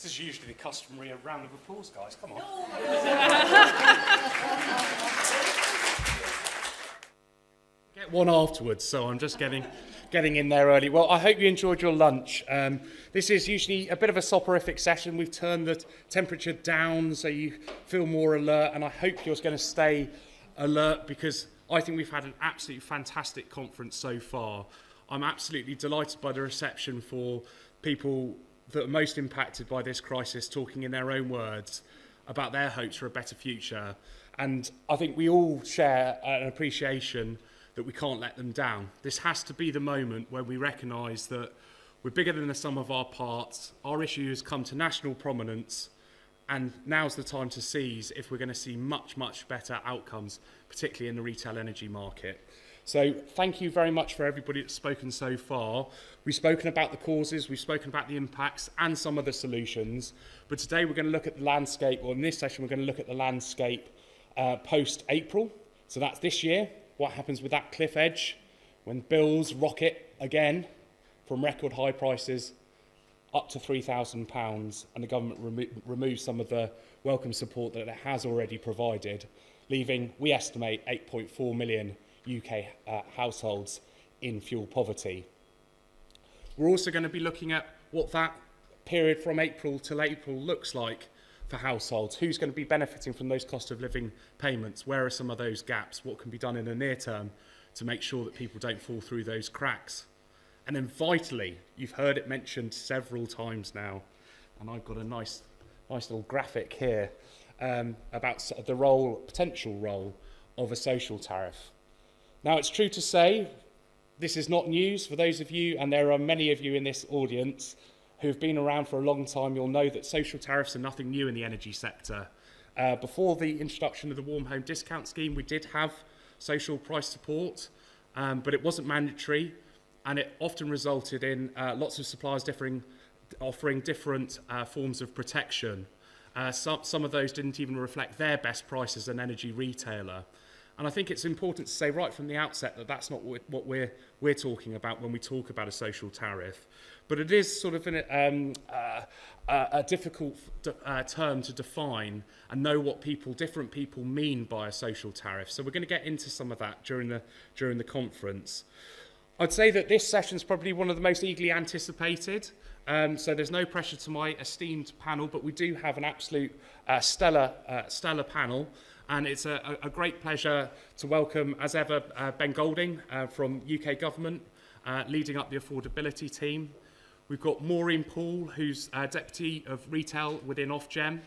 This is usually the customary round of applause, guys. Come on. Get one afterwards, so I'm just getting in there early. Well, I hope you enjoyed your lunch. This is usually a bit of a soporific session. We've turned the temperature down so you feel more alert, and I hope you're going to stay alert because I think we've had an absolutely fantastic conference so far. I'm absolutely delighted by the reception for people that are most impacted by this crisis, talking in their own words about their hopes for a better future. And I think we all share an appreciation that we can't let them down. This has to be the moment where we recognise that we're bigger than the sum of our parts, our issues come to national prominence, and now's the time to seize if we're going to see much, much better outcomes, particularly in the retail energy market. So thank you very much for everybody that's spoken so far. We've spoken about the causes, we've spoken about the impacts and some of the solutions, but today we're going to look at the landscape, or in this session we're going to look at the landscape post-April. So that's this year, what happens with that cliff edge when bills rocket again from record high prices up to £3,000 and the government removes some of the welcome support that it has already provided, leaving, we estimate, 8.4 million UK households in fuel poverty. We're also going to be looking at what that period from April till April looks like for households. Who's going to be benefiting from those cost of living payments? Where are some of those gaps? What can be done in the near term to make sure that people don't fall through those cracks? And then vitally, you've heard it mentioned several times now, and I've got a nice little graphic here about the potential role of a social tariff. Now, it's true to say this is not news for those of you, and there are many of you in this audience who have been around for a long time. You'll know that social tariffs are nothing new in the energy sector. Before the introduction of the Warm Home Discount Scheme, we did have social price support, but it wasn't mandatory, and it often resulted in lots of suppliers offering different forms of protection. Some of those didn't even reflect their best price as an energy retailer. And I think it's important to say right from the outset that that's not what we're talking about when we talk about a social tariff. But it is sort of a difficult term to define and know what different people mean by a social tariff. So we're going to get into some of that during the conference. I'd say that this session is probably one of the most eagerly anticipated. So there's no pressure to my esteemed panel, but we do have an absolute stellar panel. And it's a great pleasure to welcome, as ever, Ben Golding from UK Government, leading up the Affordability team. We've got Maureen Poole, who's Deputy of Retail within Ofgem.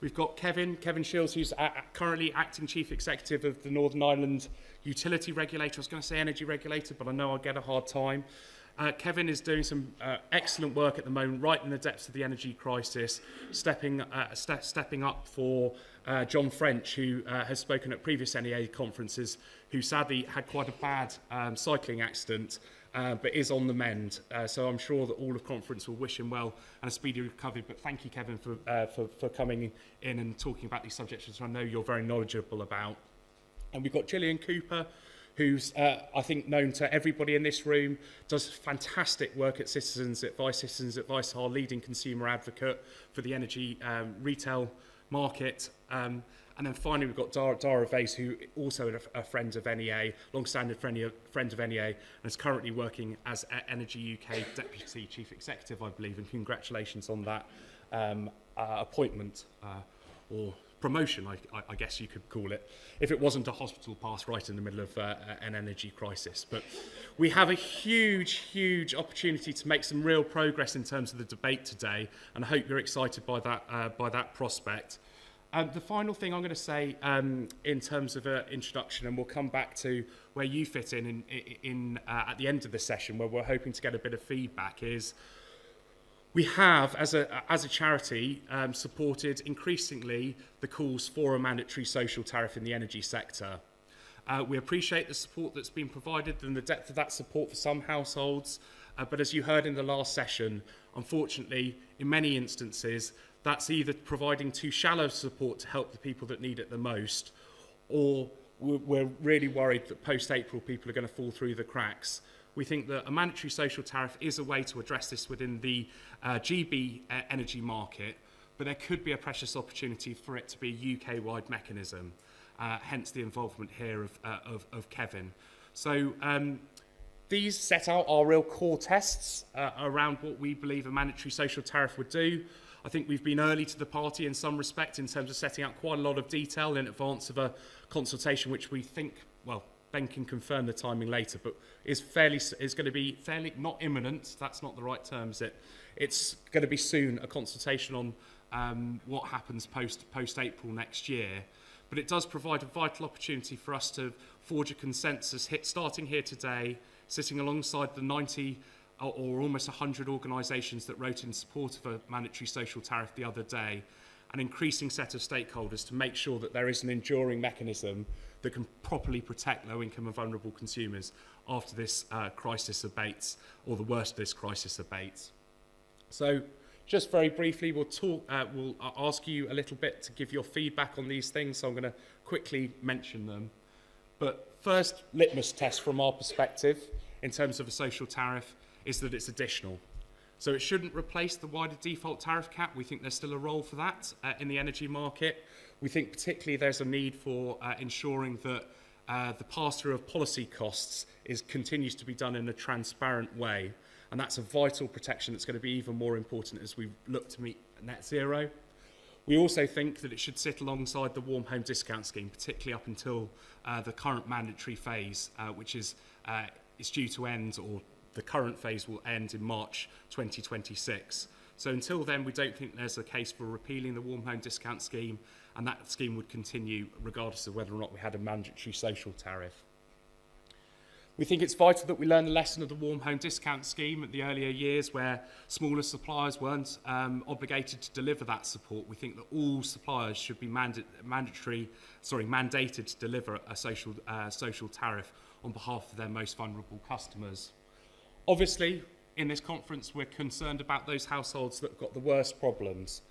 We've got Kevin Shiels, who's currently Acting Chief Executive of the Northern Ireland Utility Regulator. I was going to say Energy Regulator, but I know I'll get a hard time. Kevin is doing some excellent work at the moment, right in the depths of the energy crisis, stepping up for John French, who has spoken at previous NEA conferences, who sadly had quite a bad cycling accident, but is on the mend. So I'm sure that all of conference will wish him well and a speedy recovery. But thank you, Kevin, for coming in and talking about these subjects, which I know you're very knowledgeable about. And we've got Gillian Cooper, who's, I think, known to everybody in this room, does fantastic work at Citizens Advice. Citizens Advice, our leading consumer advocate for the energy retail market. And then finally, we've got Dhara Vyas, who also a friend of NEA, long-standing friend of NEA, and is currently working as Energy UK Deputy Chief Executive, I believe, and congratulations on that appointment or promotion, I guess you could call it, if it wasn't a hospital pass right in the middle of an energy crisis. But we have a huge opportunity to make some real progress in terms of the debate today, and I hope you're excited by that prospect. The final thing I'm going to say in terms of an introduction, and we'll come back to where you fit in at the end of the session, where we're hoping to get a bit of feedback, is we have, as a charity, supported increasingly the calls for a mandatory social tariff in the energy sector. We appreciate the support that's been provided and the depth of that support for some households, but as you heard in the last session, unfortunately, in many instances, that's either providing too shallow support to help the people that need it the most, or we're really worried that post-April people are going to fall through the cracks we think that a mandatory social tariff is a way to address this within the GB energy market, but there could be a precious opportunity for it to be a UK-wide mechanism, hence the involvement here of Kevin. So these set out our real core tests around what we believe a mandatory social tariff would do. I think we've been early to the party in some respect in terms of setting out quite a lot of detail in advance of a consultation, which we think, well, Ben can confirm the timing later, but is going to be fairly, not imminent, that's not the right term, is it? It's going to be soon, a consultation on what happens post-April next year. But it does provide a vital opportunity for us to forge a consensus, starting here today, sitting alongside the 90 or almost 100 organisations that wrote in support of a mandatory social tariff the other day, an increasing set of stakeholders to make sure that there is an enduring mechanism that can properly protect low-income and vulnerable consumers after this crisis abates, or the worst of this crisis abates. So, just very briefly, we'll ask you a little bit to give your feedback on these things, so I'm going to quickly mention them. But first litmus test from our perspective, in terms of a social tariff, is that it's additional. So it shouldn't replace the wider default tariff cap. We think there's still a role for that in the energy market. We think particularly there's a need for ensuring that the pass-through of policy costs continues to be done in a transparent way. And that's a vital protection that's going to be even more important as we look to meet net zero. We also think that it should sit alongside the warm home discount scheme, particularly up until the current mandatory phase, which is due to end, or the current phase will end in March 2026. So until then, we don't think there's a case for repealing the warm home discount scheme, and that scheme would continue regardless of whether or not we had a mandatory social tariff. We think it's vital that we learn the lesson of the warm home discount scheme at the earlier years, where smaller suppliers weren't obligated to deliver that support. We think that all suppliers should be mandated to deliver a social tariff on behalf of their most vulnerable customers. Obviously, in this conference, we're concerned about those households that have got the worst problems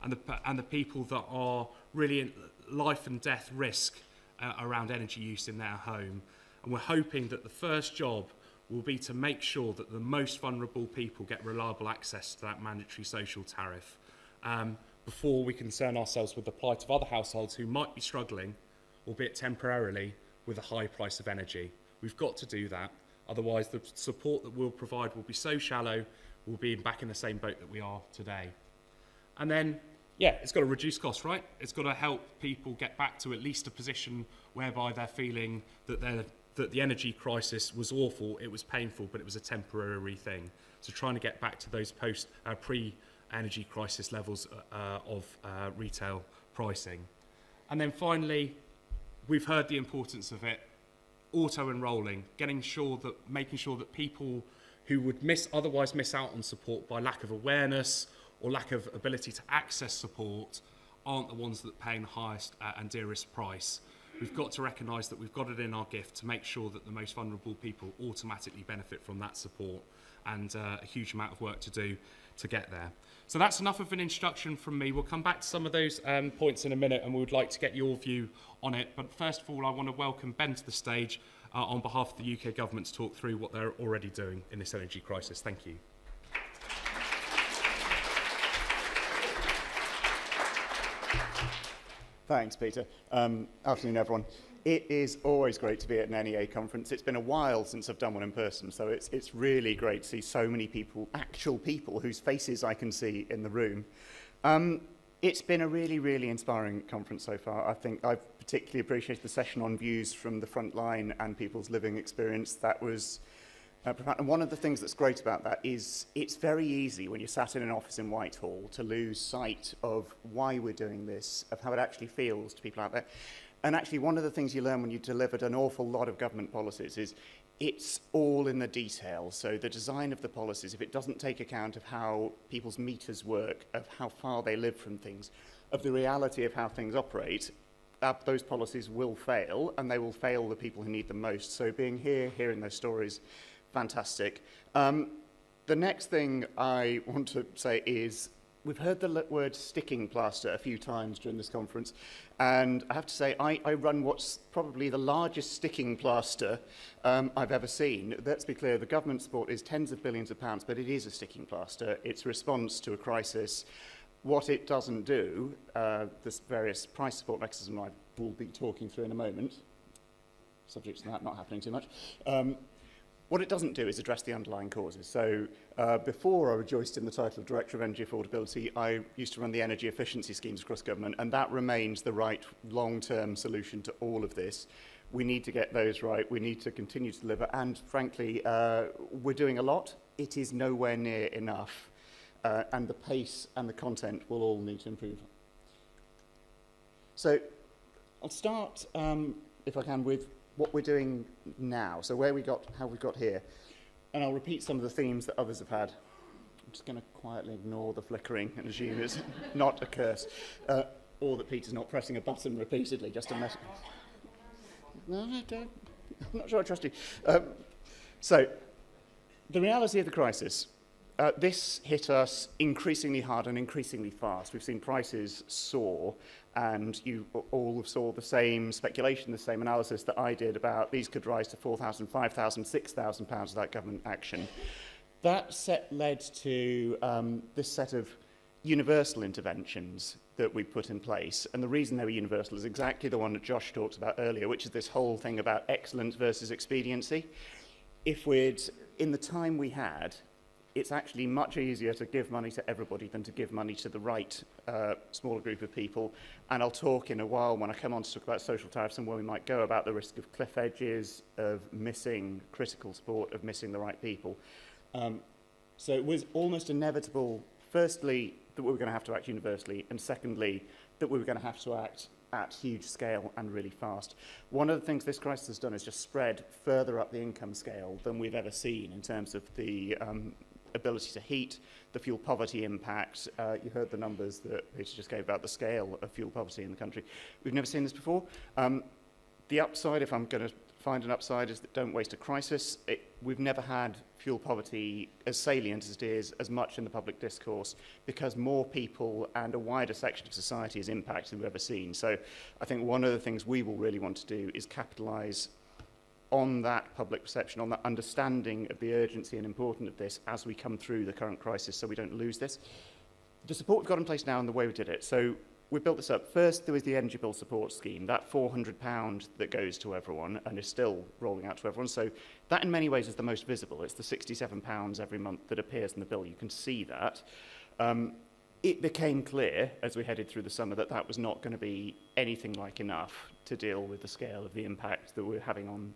and the people that are really in life and death risk around energy use in their home. And we're hoping that the first job will be to make sure that the most vulnerable people get reliable access to that mandatory social tariff before we concern ourselves with the plight of other households who might be struggling, albeit temporarily, with a high price of energy. We've got to do that. Otherwise, the support that we'll provide will be so shallow, we'll be back in the same boat that we are today. And then, yeah, it's got to reduce costs, right? It's got to help people get back to at least a position whereby they're feeling that the energy crisis was awful, it was painful, but it was a temporary thing. So trying to get back to those pre-energy crisis levels of retail pricing. And then finally, we've heard the importance of it. Auto-enrolling, making sure that people who would otherwise miss out on support by lack of awareness or lack of ability to access support aren't the ones that pay the highest and dearest price. We've got to recognise that we've got it in our gift to make sure that the most vulnerable people automatically benefit from that support, and a huge amount of work to do to get there. So that's enough of an introduction from me. We'll come back to some of those points in a minute, and we would like to get your view on it. But first of all, I want to welcome Ben to the stage on behalf of the UK government to talk through what they're already doing in this energy crisis. Thank you. Thanks, Peter. Afternoon, everyone. It is always great to be at an NEA conference. It's been a while since I've done one in person, so it's really great to see so many people, actual people, whose faces I can see in the room. It's been a really, really inspiring conference so far. I think I've particularly appreciated the session on views from the front line and people's living experience. That was profound. And one of the things that's great about that is it's very easy when you're sat in an office in Whitehall to lose sight of why we're doing this, of how it actually feels to people out there. And actually, one of the things you learn when you've delivered an awful lot of government policies is it's all in the detail. So the design of the policies, if it doesn't take account of how people's meters work, of how far they live from things, of the reality of how things operate, those policies will fail, and they will fail the people who need them most. So being here, hearing those stories, fantastic. The next thing I want to say is we've heard the word sticking plaster a few times during this conference, and I have to say I run what's probably the largest sticking plaster I've ever seen. Let's be clear, the government support is tens of billions of pounds, but it is a sticking plaster. It's a response to a crisis. What it doesn't do, this various price support mechanism I will be talking through in a moment, subject to that not happening too much, what it doesn't do is address the underlying causes. So before I rejoiced in the title of Director of Energy Affordability, I used to run the energy efficiency schemes across government, and that remains the right long-term solution to all of this. We need to get those right. We need to continue to deliver. And frankly, we're doing a lot. It is nowhere near enough. And the pace and the content will all need to improve. So I'll start, if I can, with what we're doing now. So how we got here. And I'll repeat some of the themes that others have had. I'm just going to quietly ignore the flickering and assume it's not a curse. Or that Peter's not pressing a button repeatedly, just a mess. No, I don't. I'm not sure I trust you. So, the reality of the crisis. This hit us increasingly hard and increasingly fast. We've seen prices soar, and you all saw the same speculation, the same analysis that I did about these could rise to £4,000, £5,000, £6,000 without government action. That led to this set of universal interventions that we put in place. And the reason they were universal is exactly the one that Josh talked about earlier, which is this whole thing about excellence versus expediency. If we'd, in the time we had, it's actually much easier to give money to everybody than to give money to the right smaller group of people. And I'll talk in a while when I come on to talk about social tariffs and where we might go about the risk of cliff edges, of missing critical support, of missing the right people. So it was almost inevitable, firstly, that we were going to have to act universally, and secondly, that we were going to have to act at huge scale and really fast. One of the things this crisis has done is just spread further up the income scale than we've ever seen in terms of the ability to heat, the fuel poverty impact. You heard the numbers that Peter just gave about the scale of fuel poverty in the country. We've never seen this before. The upside, if I'm going to find an upside, is that don't waste a crisis. We've never had fuel poverty as salient as it is, as much in the public discourse, because more people and a wider section of society is impacted than we've ever seen. So I think one of the things we will really want to do is capitalise on that public perception, on that understanding of the urgency and importance of this as we come through the current crisis, so we don't lose this. The support we've got in place now and the way we did it. So we built this up. First, there was the energy bill support scheme, that £400 that goes to everyone and is still rolling out to everyone. So that in many ways is the most visible. It's the £67 every month that appears in the bill. You can see that. It became clear as we headed through the summer that that was not going to be anything like enough to deal with the scale of the impact that we're having on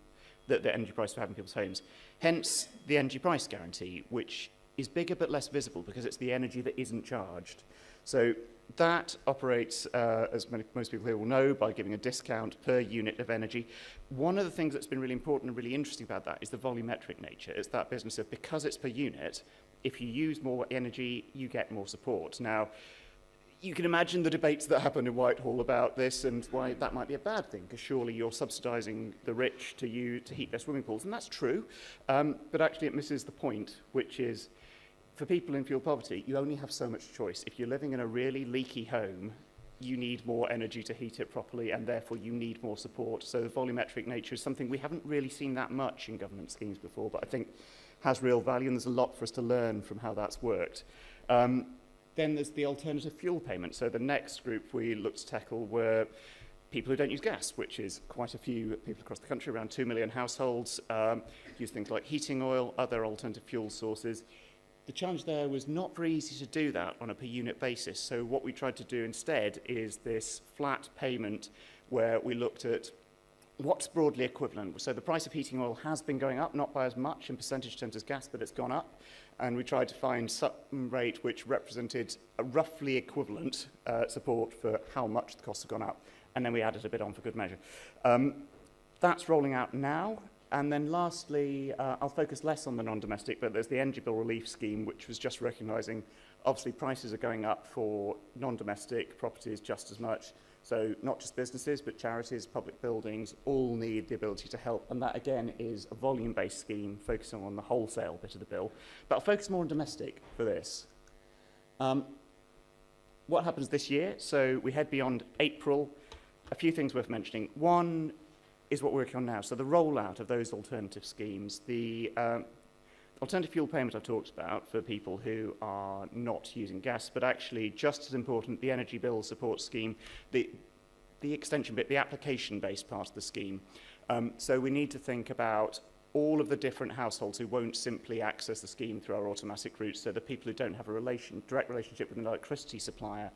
the energy price for having people's homes. Hence the energy price guarantee, which is bigger but less visible because it's the energy that isn't charged. So that operates, as most people here will know, by giving a discount per unit of energy. One of the things that's been really important and really interesting about that is the volumetric nature. It's that business of, because it's per unit, if you use more energy, you get more support. Now, you can imagine the debates that happen in Whitehall about this and why that might be a bad thing, because surely you're subsidising the rich to heat their swimming pools, and that's true. But actually it misses the point, which is, for people in fuel poverty, you only have so much choice. If you're living in a really leaky home, you need more energy to heat it properly, and therefore you need more support. So the volumetric nature is something we haven't really seen that much in government schemes before, but I think has real value, and there's a lot for us to learn from how that's worked. Then there's the alternative fuel payment. So the next group we looked to tackle were people who don't use gas, which is quite a few people across the country, around 2 million households, use things like heating oil, other alternative fuel sources. The challenge there was not very easy to do that on a per unit basis. So what we tried to do instead is this flat payment where we looked at what's broadly equivalent. So the price of heating oil has been going up, not by as much in percentage terms as gas, but it's gone up. And we tried to find some rate which represented a roughly equivalent support for how much the costs have gone up. And then we added a bit on for good measure. That's rolling out now. And then lastly, I'll focus less on the non-domestic, but there's the energy bill relief scheme, which was just recognising, obviously, prices are going up for non-domestic properties just as much. So not just businesses, but charities, public buildings, all need the ability to help. And that, again, is a volume-based scheme focusing on the wholesale bit of the bill. But I'll focus more on domestic for this. what happens this year? So we head beyond April. A few things worth mentioning. One is what we're working on now. So the rollout of those alternative schemes, the alternative fuel payment I've talked about for people who are not using gas, but actually just as important, the energy bill support scheme, the extension bit, the application-based part of the scheme. So we need to think about all of the different households who won't simply access the scheme through our automatic route, so the people who don't have a direct relationship with an electricity supplier,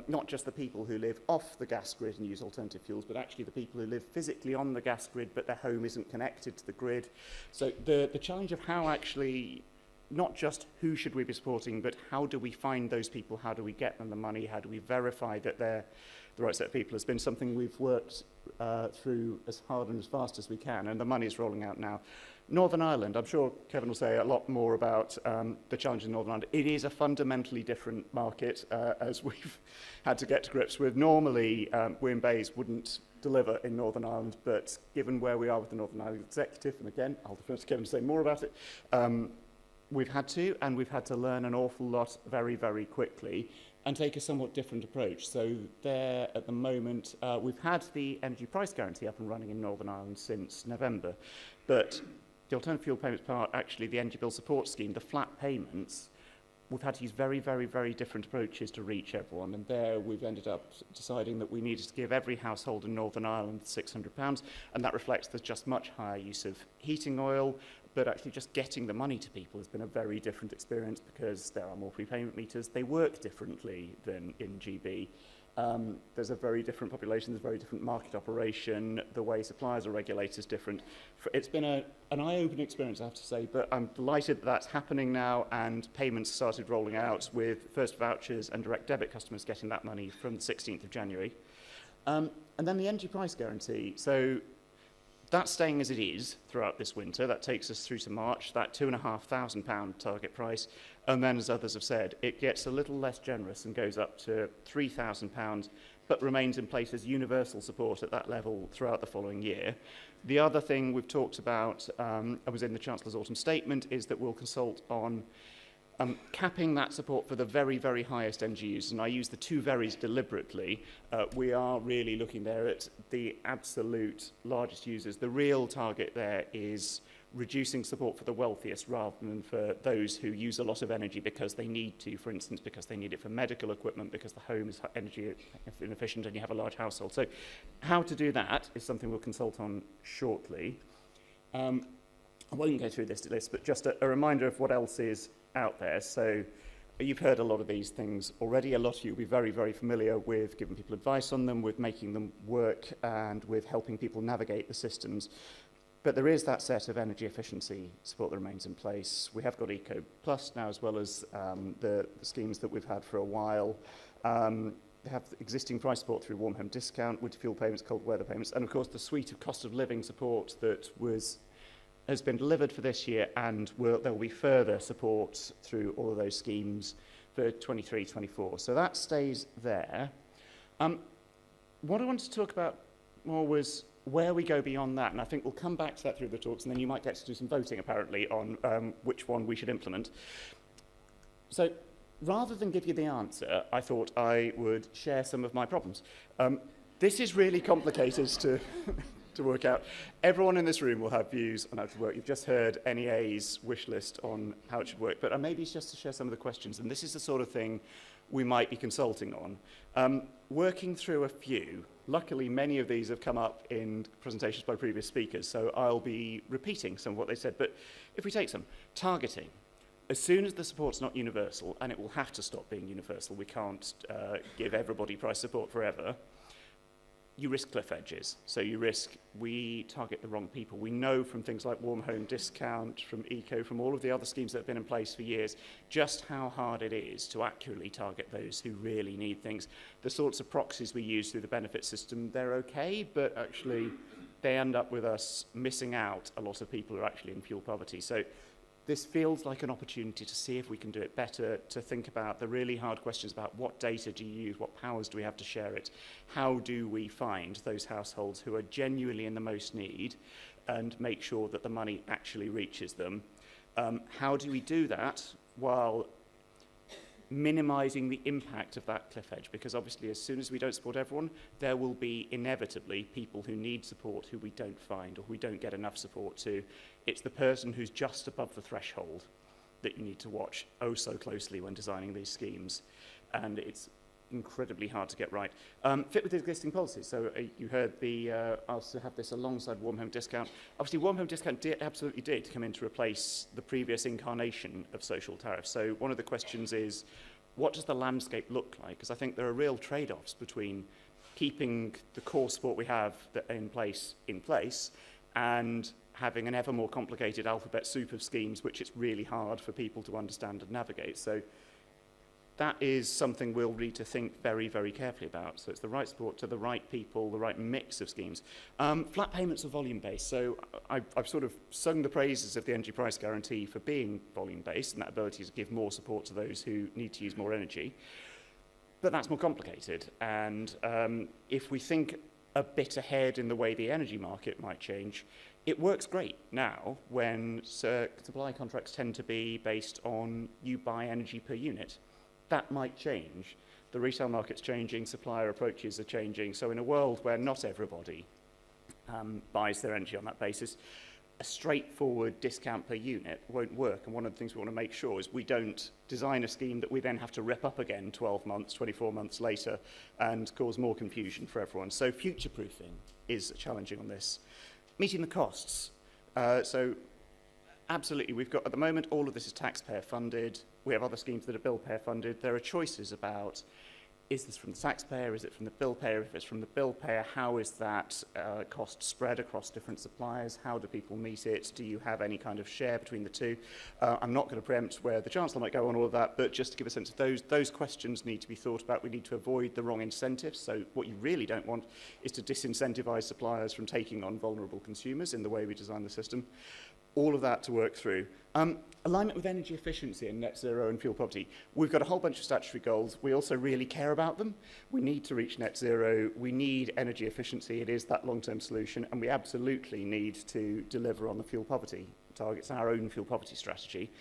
not just the people who live off the gas grid and use alternative fuels, but actually the people who live physically on the gas grid but their home isn't connected to the grid. So the challenge of how actually, not just who should we be supporting, but how do we find those people, how do we get them the money, how do we verify that they're the right set of people, has been something we've worked through as hard and as fast as we can, and the money is rolling out now. Northern Ireland, I'm sure Kevin will say a lot more about the challenge in Northern Ireland. It is a fundamentally different market, as we've had to get to grips with. Normally, Win Bays wouldn't deliver in Northern Ireland, but given where we are with the Northern Ireland Executive, and again, I'll defer to Kevin to say more about it, we've had to learn an awful lot very, very quickly and take a somewhat different approach. So there, at the moment, we've had the energy price guarantee up and running in Northern Ireland since November, but the alternative fuel payments part, actually the energy bill support scheme, the flat payments, we've had to use very, very, very different approaches to reach everyone, and there we've ended up deciding that we needed to give every household in Northern Ireland £600, and that reflects there's just much higher use of heating oil, but actually just getting the money to people has been a very different experience because there are more prepayment meters. They work differently than in GB. There's a very different population, there's a very different market operation, the way suppliers are regulated is different. It's been an eye-opening experience, I have to say, but I'm delighted that that's happening now, and payments started rolling out with first vouchers and direct debit customers getting that money from the 16th of January. And then the energy price guarantee. So that's staying as it is throughout this winter. That takes us through to March, that £2,500 target price. And then, as others have said, it gets a little less generous and goes up to £3,000, but remains in place as universal support at that level throughout the following year. The other thing we've talked about, was in the Chancellor's autumn statement, is that we'll consult on capping that support for the very, very highest energy users, and I use the two verys deliberately. We are really looking there at the absolute largest users. The real target there is reducing support for the wealthiest rather than for those who use a lot of energy because they need to, for instance, because they need it for medical equipment, because the home is energy inefficient and you have a large household. So how to do that is something we'll consult on shortly. I won't go through this list, but just a reminder of what else is out there. So you've heard a lot of these things already. A lot of you will be very, very familiar with giving people advice on them, with making them work, and with helping people navigate the systems. But there is that set of energy efficiency support that remains in place. We have got Eco Plus now, as well as the schemes that we've had for a while. They have existing price support through warm home discount, winter fuel payments, cold weather payments, and of course the suite of cost of living support that has been delivered for this year, and there will be further support through all of those schemes for 23-24. So that stays there. What I wanted to talk about more was where we go beyond that, and I think we'll come back to that through the talks, and then you might get to do some voting, apparently, on which one we should implement. So rather than give you the answer, I thought I would share some of my problems. This is really complicated to work out. Everyone in this room will have views on how it should work. You've just heard NEA's wish list on how it should work, but maybe it's just to share some of the questions, and this is the sort of thing we might be consulting on. Working through a few, luckily many of these have come up in presentations by previous speakers, so I'll be repeating some of what they said, but if we take some, targeting. As soon as the support's not universal, and it will have to stop being universal, we can't give everybody price support forever, you risk cliff edges. So you risk we target the wrong people. We know from things like warm home discount, from Eco, from all of the other schemes that have been in place for years, just how hard it is to accurately target those who really need things. The sorts of proxies we use through the benefit system, they're okay, but actually they end up with us missing out a lot of people who are actually in fuel poverty. So this feels like an opportunity to see if we can do it better, to think about the really hard questions about what data do you use, what powers do we have to share it, how do we find those households who are genuinely in the most need and make sure that the money actually reaches them. How do we do that while minimising the impact of that cliff edge, because obviously as soon as we don't support everyone, there will be inevitably people who need support who we don't find or we don't get enough support to. It's the person who's just above the threshold that you need to watch oh so closely when designing these schemes, and it's incredibly hard to get right. Fit with existing policies. So you heard the also have this alongside warm home discount. Obviously, warm home discount absolutely did come in to replace the previous incarnation of social tariffs. So one of the questions is, what does the landscape look like? Because I think there are real trade-offs between keeping the core support we have in place and having an ever more complicated alphabet soup of schemes which it's really hard for people to understand and navigate. So that is something we'll need to think very, very carefully about. So it's the right support to the right people, the right mix of schemes. Flat payments are volume-based. So I've sort of sung the praises of the energy price guarantee for being volume-based and that ability to give more support to those who need to use more energy. But that's more complicated. And if we think a bit ahead in the way the energy market might change, it works great now when supply contracts tend to be based on you buy energy per unit. That might change. The retail market's changing, supplier approaches are changing. So in a world where not everybody buys their energy on that basis, a straightforward discount per unit won't work. And one of the things we want to make sure is we don't design a scheme that we then have to rip up again 12 months, 24 months later and cause more confusion for everyone. So future-proofing is challenging on this. Meeting the costs. So absolutely, we've got, at the moment, all of this is taxpayer funded. We have other schemes that are bill payer funded. There are choices about, is this from the taxpayer, is it from the bill payer? If it's from the bill payer, how is that cost spread across different suppliers? How do people meet it? Do you have any kind of share between the two? I'm not going to preempt where the Chancellor might go on all of that, but just to give a sense of those questions need to be thought about. We need to avoid the wrong incentives. So what you really don't want is to disincentivize suppliers from taking on vulnerable consumers in the way we design the system. All of that to work through. Alignment with energy efficiency and net zero and fuel poverty. We've got a whole bunch of statutory goals. We also really care about them. We need to reach net zero. We need energy efficiency. It is that long-term solution. And we absolutely need to deliver on the fuel poverty targets, our own fuel poverty strategy.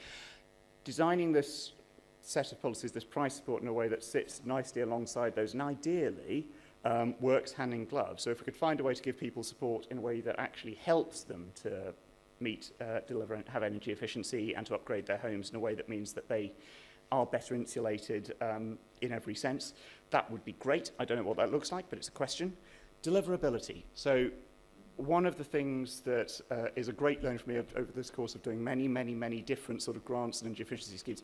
Designing this set of policies, this price support in a way that sits nicely alongside those and ideally works hand in glove. So if we could find a way to give people support in a way that actually helps them to meet, deliver and have energy efficiency and to upgrade their homes in a way that means that they are better insulated in every sense, that would be great. I don't know what that looks like, but it's a question. Deliverability. So one of the things that is a great learning for me over this course of doing many, many, many different sort of grants and energy efficiency schemes,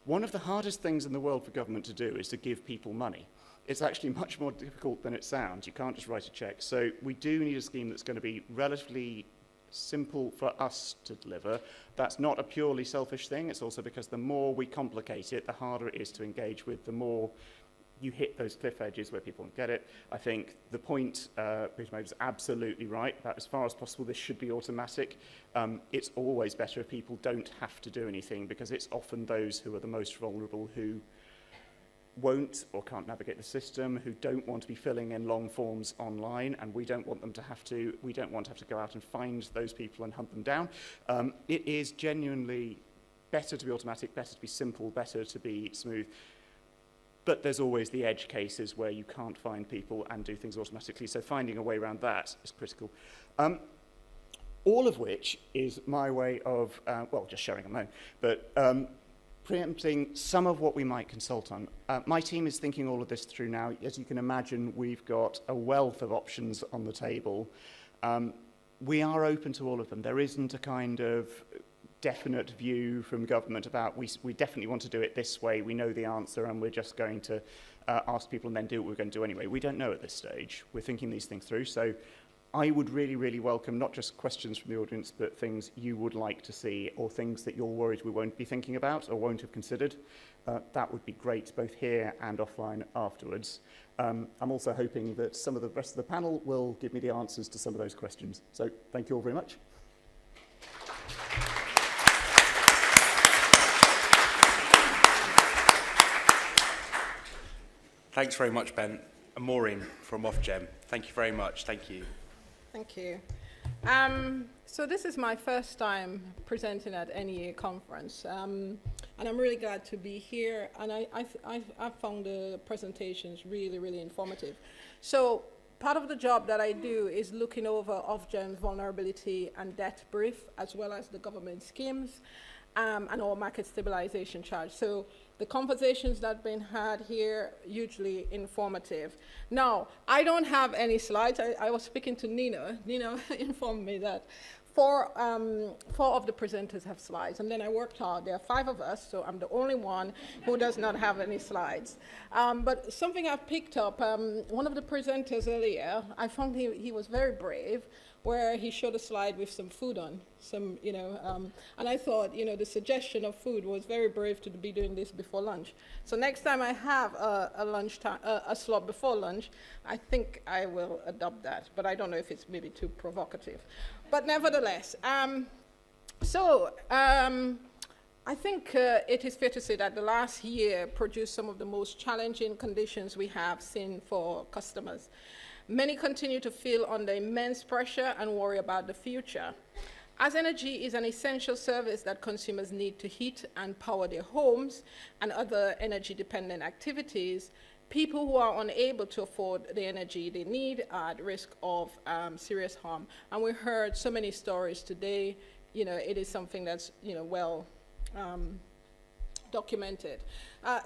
one of the hardest things in the world for government to do is to give people money. It's actually much more difficult than it sounds. You can't just write a check. So we do need a scheme that's going to be relatively simple for us to deliver. That's not a purely selfish thing. It's also because the more we complicate it, the harder it is to engage with, the more you hit those cliff edges where people don't get it. I think the point Peter made is absolutely right, that as far as possible this should be automatic. It's always better if people don't have to do anything, because it's often those who are the most vulnerable who won't or can't navigate the system, who don't want to be filling in long forms online, and we don't want to have to go out and find those people and hunt them down. It is genuinely better to be automatic, better to be simple, better to be smooth. But there's always the edge cases where you can't find people and do things automatically, so finding a way around that is critical. All of which is my way of, well, just sharing a moment, but preempting some of what we might consult on. My team is thinking all of this through now. As you can imagine, we've got a wealth of options on the table. We are open to all of them. There isn't a kind of definite view from government about we definitely want to do it this way, we know the answer, and we're just going to ask people and then do what we're going to do anyway. We don't know at this stage. We're thinking these things through. So I would really, really welcome not just questions from the audience, but things you would like to see or things that you're worried we won't be thinking about or won't have considered. That would be great, both here and offline afterwards. I'm also hoping that some of the rest of the panel will give me the answers to some of those questions. So thank you all very much. Thanks very much, Ben. And Maureen from Ofgem. Thank you very much. Thank you. Thank you. So this is my first time presenting at any conference. And I'm really glad to be here. And I found the presentations really, really informative. So part of the job that I do is looking over Ofgem's vulnerability and debt brief, as well as the government schemes and our market stabilization charge. So the conversations that have been had here, hugely informative. Now, I don't have any slides. I was speaking to Nina. Nina informed me that four of the presenters have slides, and then I worked hard. There are 5 of us, so I'm the only one who does not have any slides. But something I've picked up, one of the presenters earlier, I found he was very brave, where he showed a slide with some food on, and I thought, the suggestion of food was very brave to be doing this before lunch. So next time I have a slot before lunch, I think I will adopt that, but I don't know if it's maybe too provocative. But nevertheless, I think it is fair to say that the last year produced some of the most challenging conditions we have seen for customers. Many continue to feel under immense pressure and worry about the future. As energy is an essential service that consumers need to heat and power their homes and other energy-dependent activities, people who are unable to afford the energy they need are at risk of serious harm. And we heard so many stories today. It is something that's well documented.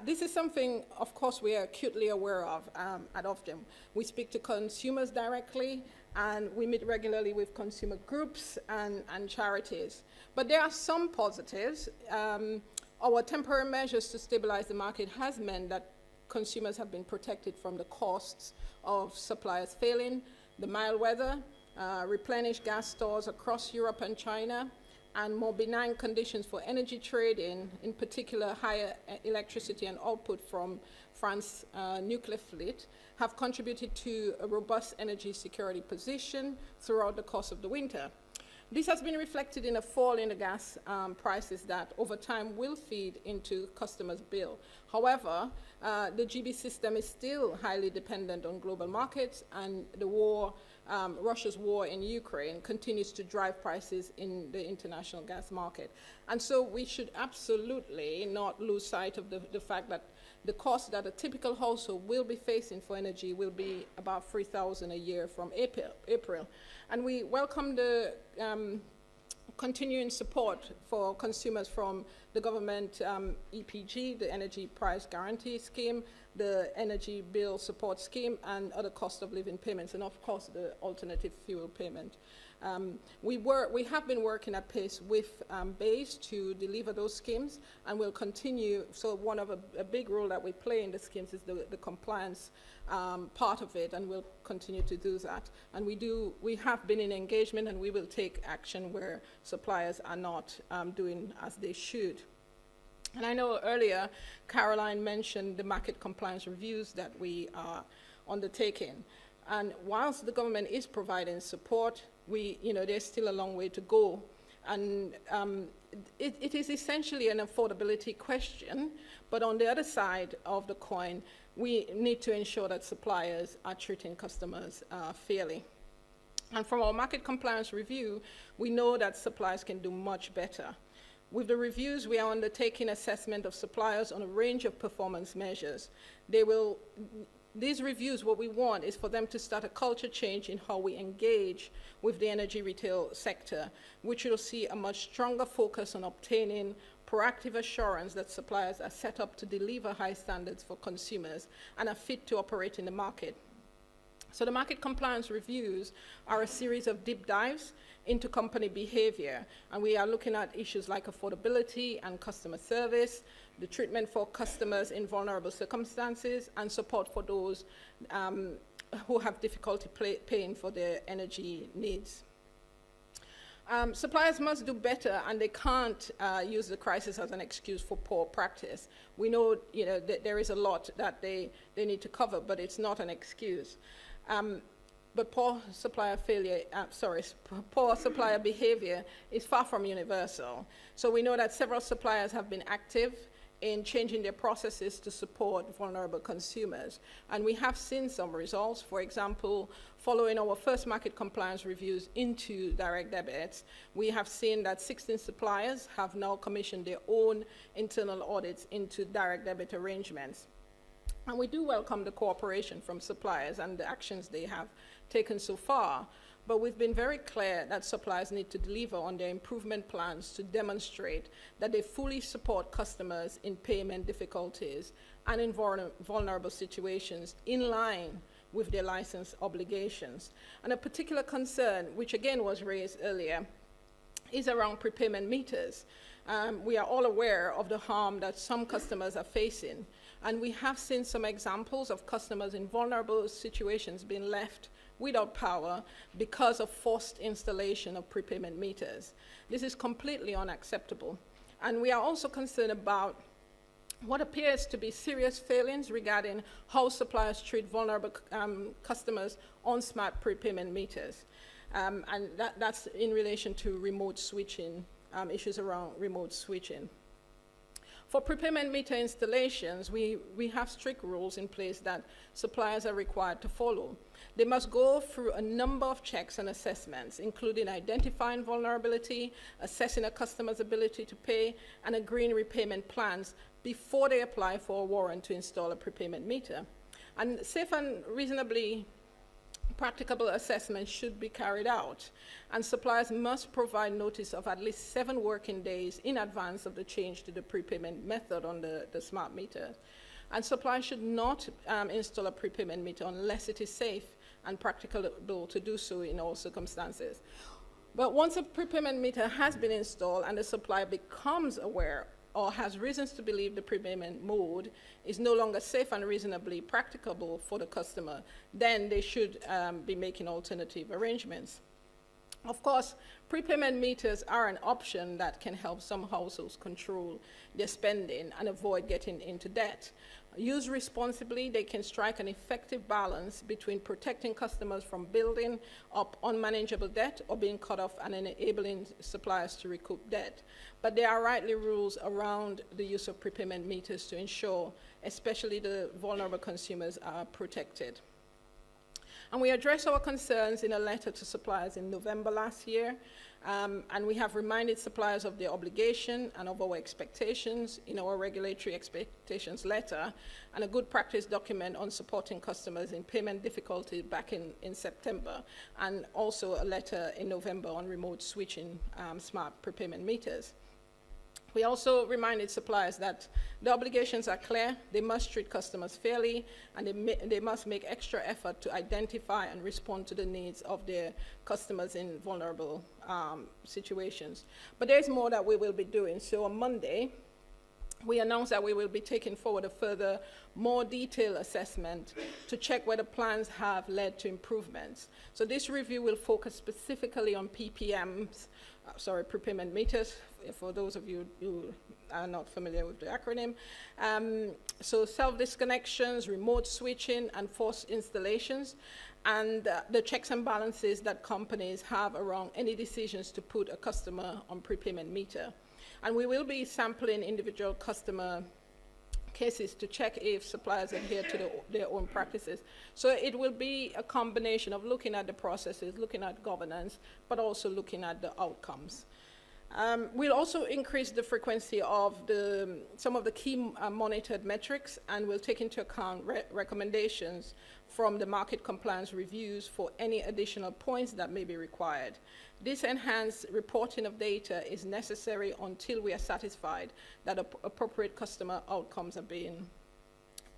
This is something, of course, we are acutely aware of at Ofgem. We speak to consumers directly, and we meet regularly with consumer groups and charities. But there are some positives. Our temporary measures to stabilize the market has meant that consumers have been protected from the costs of suppliers failing, the mild weather, replenished gas stores across Europe and China, and more benign conditions for energy trading, in particular higher electricity and output from France's nuclear fleet, have contributed to a robust energy security position throughout the course of the winter. This has been reflected in a fall in the gas prices that over time will feed into customers' bill. However, the GB system is still highly dependent on global markets, and the Russia's war in Ukraine continues to drive prices in the international gas market. And so we should absolutely not lose sight of the fact that the cost that a typical household will be facing for energy will be about $3,000 a year from April. And we welcome the continuing support for consumers from the government EPG, the Energy Price Guarantee Scheme, the Energy Bill Support Scheme, and other cost of living payments, and of course the alternative fuel payment. We have been working at pace with BASE to deliver those schemes, and we'll continue. So one of a big role that we play in the schemes is the compliance part of it, and we'll continue to do that. And we have been in engagement, and we will take action where suppliers are not doing as they should. And I know earlier Caroline mentioned the market compliance reviews that we are undertaking. And whilst the government is providing support, there's still a long way to go. And it is essentially an affordability question, but on the other side of the coin, we need to ensure that suppliers are treating customers fairly. And from our market compliance review, we know that suppliers can do much better. With the reviews, we are undertaking assessment of suppliers on a range of performance measures. These reviews, what we want is for them to start a culture change in how we engage with the energy retail sector, which will see a much stronger focus on obtaining proactive assurance that suppliers are set up to deliver high standards for consumers and are fit to operate in the market. So the market compliance reviews are a series of deep dives into company behavior, and we are looking at issues like affordability and customer service, the treatment for customers in vulnerable circumstances, and support for those who have difficulty paying for their energy needs. Suppliers must do better, and they can't use the crisis as an excuse for poor practice. We know, that there is a lot that they need to cover, but it's not an excuse. But poor supplier behavior is far from universal. So we know that several suppliers have been active in changing their processes to support vulnerable consumers. And we have seen some results. For example, following our first market compliance reviews into direct debits, we have seen that 16 suppliers have now commissioned their own internal audits into direct debit arrangements. And we do welcome the cooperation from suppliers and the actions they have taken so far. But we've been very clear that suppliers need to deliver on their improvement plans to demonstrate that they fully support customers in payment difficulties and in vulnerable situations in line with their license obligations. And a particular concern, which again was raised earlier, is around prepayment meters. We are all aware of the harm that some customers are facing, and we have seen some examples of customers in vulnerable situations being left without power because of forced installation of prepayment meters. This is completely unacceptable. And we are also concerned about what appears to be serious failings regarding how suppliers treat vulnerable customers on smart prepayment meters. And that's in relation to remote switching, issues around remote switching. For prepayment meter installations, we have strict rules in place that suppliers are required to follow. They must go through a number of checks and assessments, including identifying vulnerability, assessing a customer's ability to pay, and agreeing repayment plans before they apply for a warrant to install a prepayment meter. And safe and reasonably practicable assessments should be carried out, and suppliers must provide notice of at least 7 working days in advance of the change to the prepayment method on the smart meter. And suppliers should not install a prepayment meter unless it is safe and practicable to do so in all circumstances. But once a prepayment meter has been installed and the supplier becomes aware or has reasons to believe the prepayment mode is no longer safe and reasonably practicable for the customer, then they should be making alternative arrangements. Of course, prepayment meters are an option that can help some households control their spending and avoid getting into debt. Used responsibly, they can strike an effective balance between protecting customers from building up unmanageable debt or being cut off and enabling suppliers to recoup debt. But there are rightly rules around the use of prepayment meters to ensure especially the vulnerable consumers are protected. And we addressed our concerns in a letter to suppliers in November last year, and we have reminded suppliers of their obligation and of our expectations in our regulatory expectations letter and a good practice document on supporting customers in payment difficulty back in September, and also a letter in November on remote switching smart prepayment meters. We also reminded suppliers that the obligations are clear, they must treat customers fairly, and they must make extra effort to identify and respond to the needs of their customers in vulnerable situations. But there's more that we will be doing. So on Monday, we announced that we will be taking forward a further, more detailed assessment to check whether plans have led to improvements. So this review will focus specifically on PPMs, prepayment meters, for those of you who are not familiar with the acronym. So self-disconnections, remote switching, and forced installations, and the checks and balances that companies have around any decisions to put a customer on prepayment meter. And we will be sampling individual customer cases to check if suppliers adhere to their own practices. So it will be a combination of looking at the processes, looking at governance, but also looking at the outcomes. We'll also increase the frequency of some of the key monitored metrics, and we'll take into account recommendations from the market compliance reviews for any additional points that may be required. This enhanced reporting of data is necessary until we are satisfied that appropriate customer outcomes are being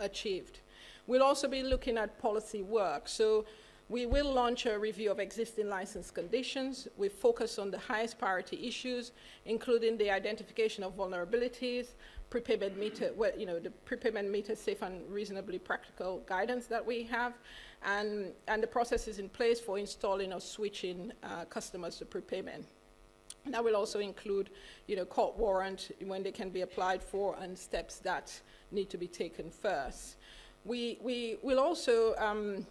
achieved. We'll also be looking at policy work. So we will launch a review of existing license conditions. We focus on the highest priority issues, including the identification of vulnerabilities, prepayment meter, the prepayment meter safe and reasonably practical guidance that we have, and the processes in place for installing or switching customers to prepayment. And that will also include, court warrant when they can be applied for and steps that need to be taken first. We will also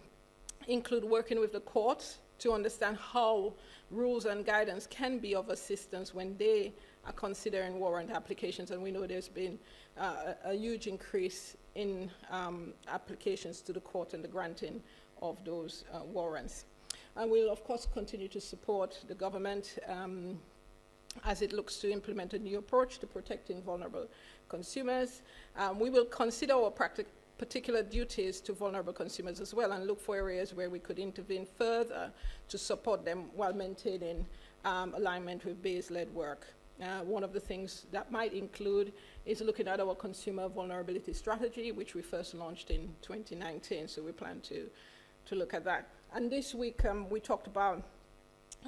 include working with the courts to understand how rules and guidance can be of assistance when they are considering warrant applications. And we know there's been a huge increase in applications to the court and the granting of those warrants. And we'll, of course, continue to support the government as it looks to implement a new approach to protecting vulnerable consumers. We will consider our particular duties to vulnerable consumers as well and look for areas where we could intervene further to support them while maintaining alignment with BEIS-led work. One of the things that might include is looking at our consumer vulnerability strategy, which we first launched in 2019, so we plan to look at that. And this week we talked about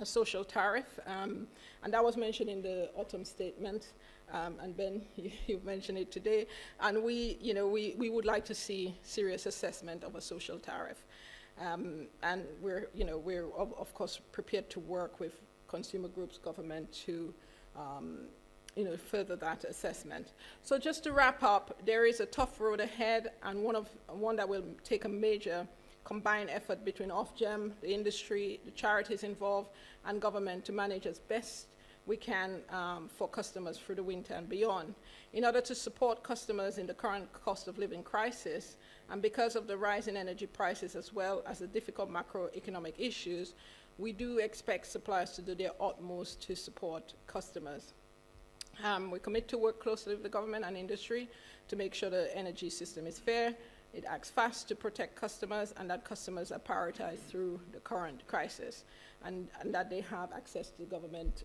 a social tariff, and that was mentioned in the autumn statement, and Ben, you mentioned it today, and we would like to see serious assessment of a social tariff, and we're of course prepared to work with consumer groups, government to further that assessment. So just to wrap up, there is a tough road ahead, and one that will take a major combined effort between Ofgem, the industry, the charities involved, and government to manage as best we can for customers through the winter and beyond. In order to support customers in the current cost of living crisis, and because of the rise in energy prices as well as the difficult macroeconomic issues, we do expect suppliers to do their utmost to support customers. We commit to work closely with the government and industry to make sure the energy system is fair, it acts fast to protect customers, and that customers are prioritized through the current crisis, and that they have access to government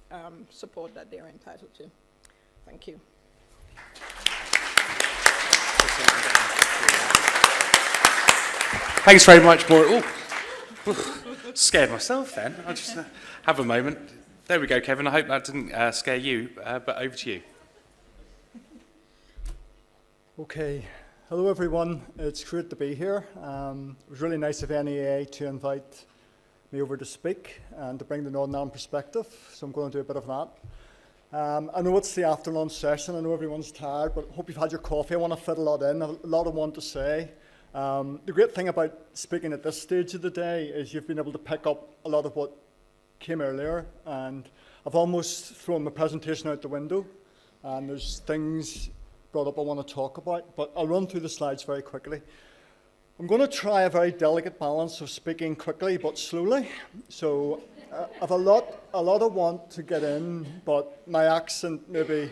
support that they are entitled to. Thank you. Thanks very much, Maureen. Scared myself then. I'll just have a moment. There we go, Kevin. I hope that didn't scare you, but over to you. Okay. Hello, everyone. It's great to be here. It was really nice of NEA to invite me over to speak and to bring the Northern Ireland perspective, so I'm going to do a bit of that. I know it's the after lunch session. I know everyone's tired, but I hope you've had your coffee. I want to fit a lot in, a lot I want to say. The great thing about speaking at this stage of the day is you've been able to pick up a lot of what came earlier, and I've almost thrown my presentation out the window, and there's things brought up I want to talk about, but I'll run through the slides very quickly. I'm going to try a very delicate balance of speaking quickly but slowly, so I've a lot I want to get in, but my accent maybe,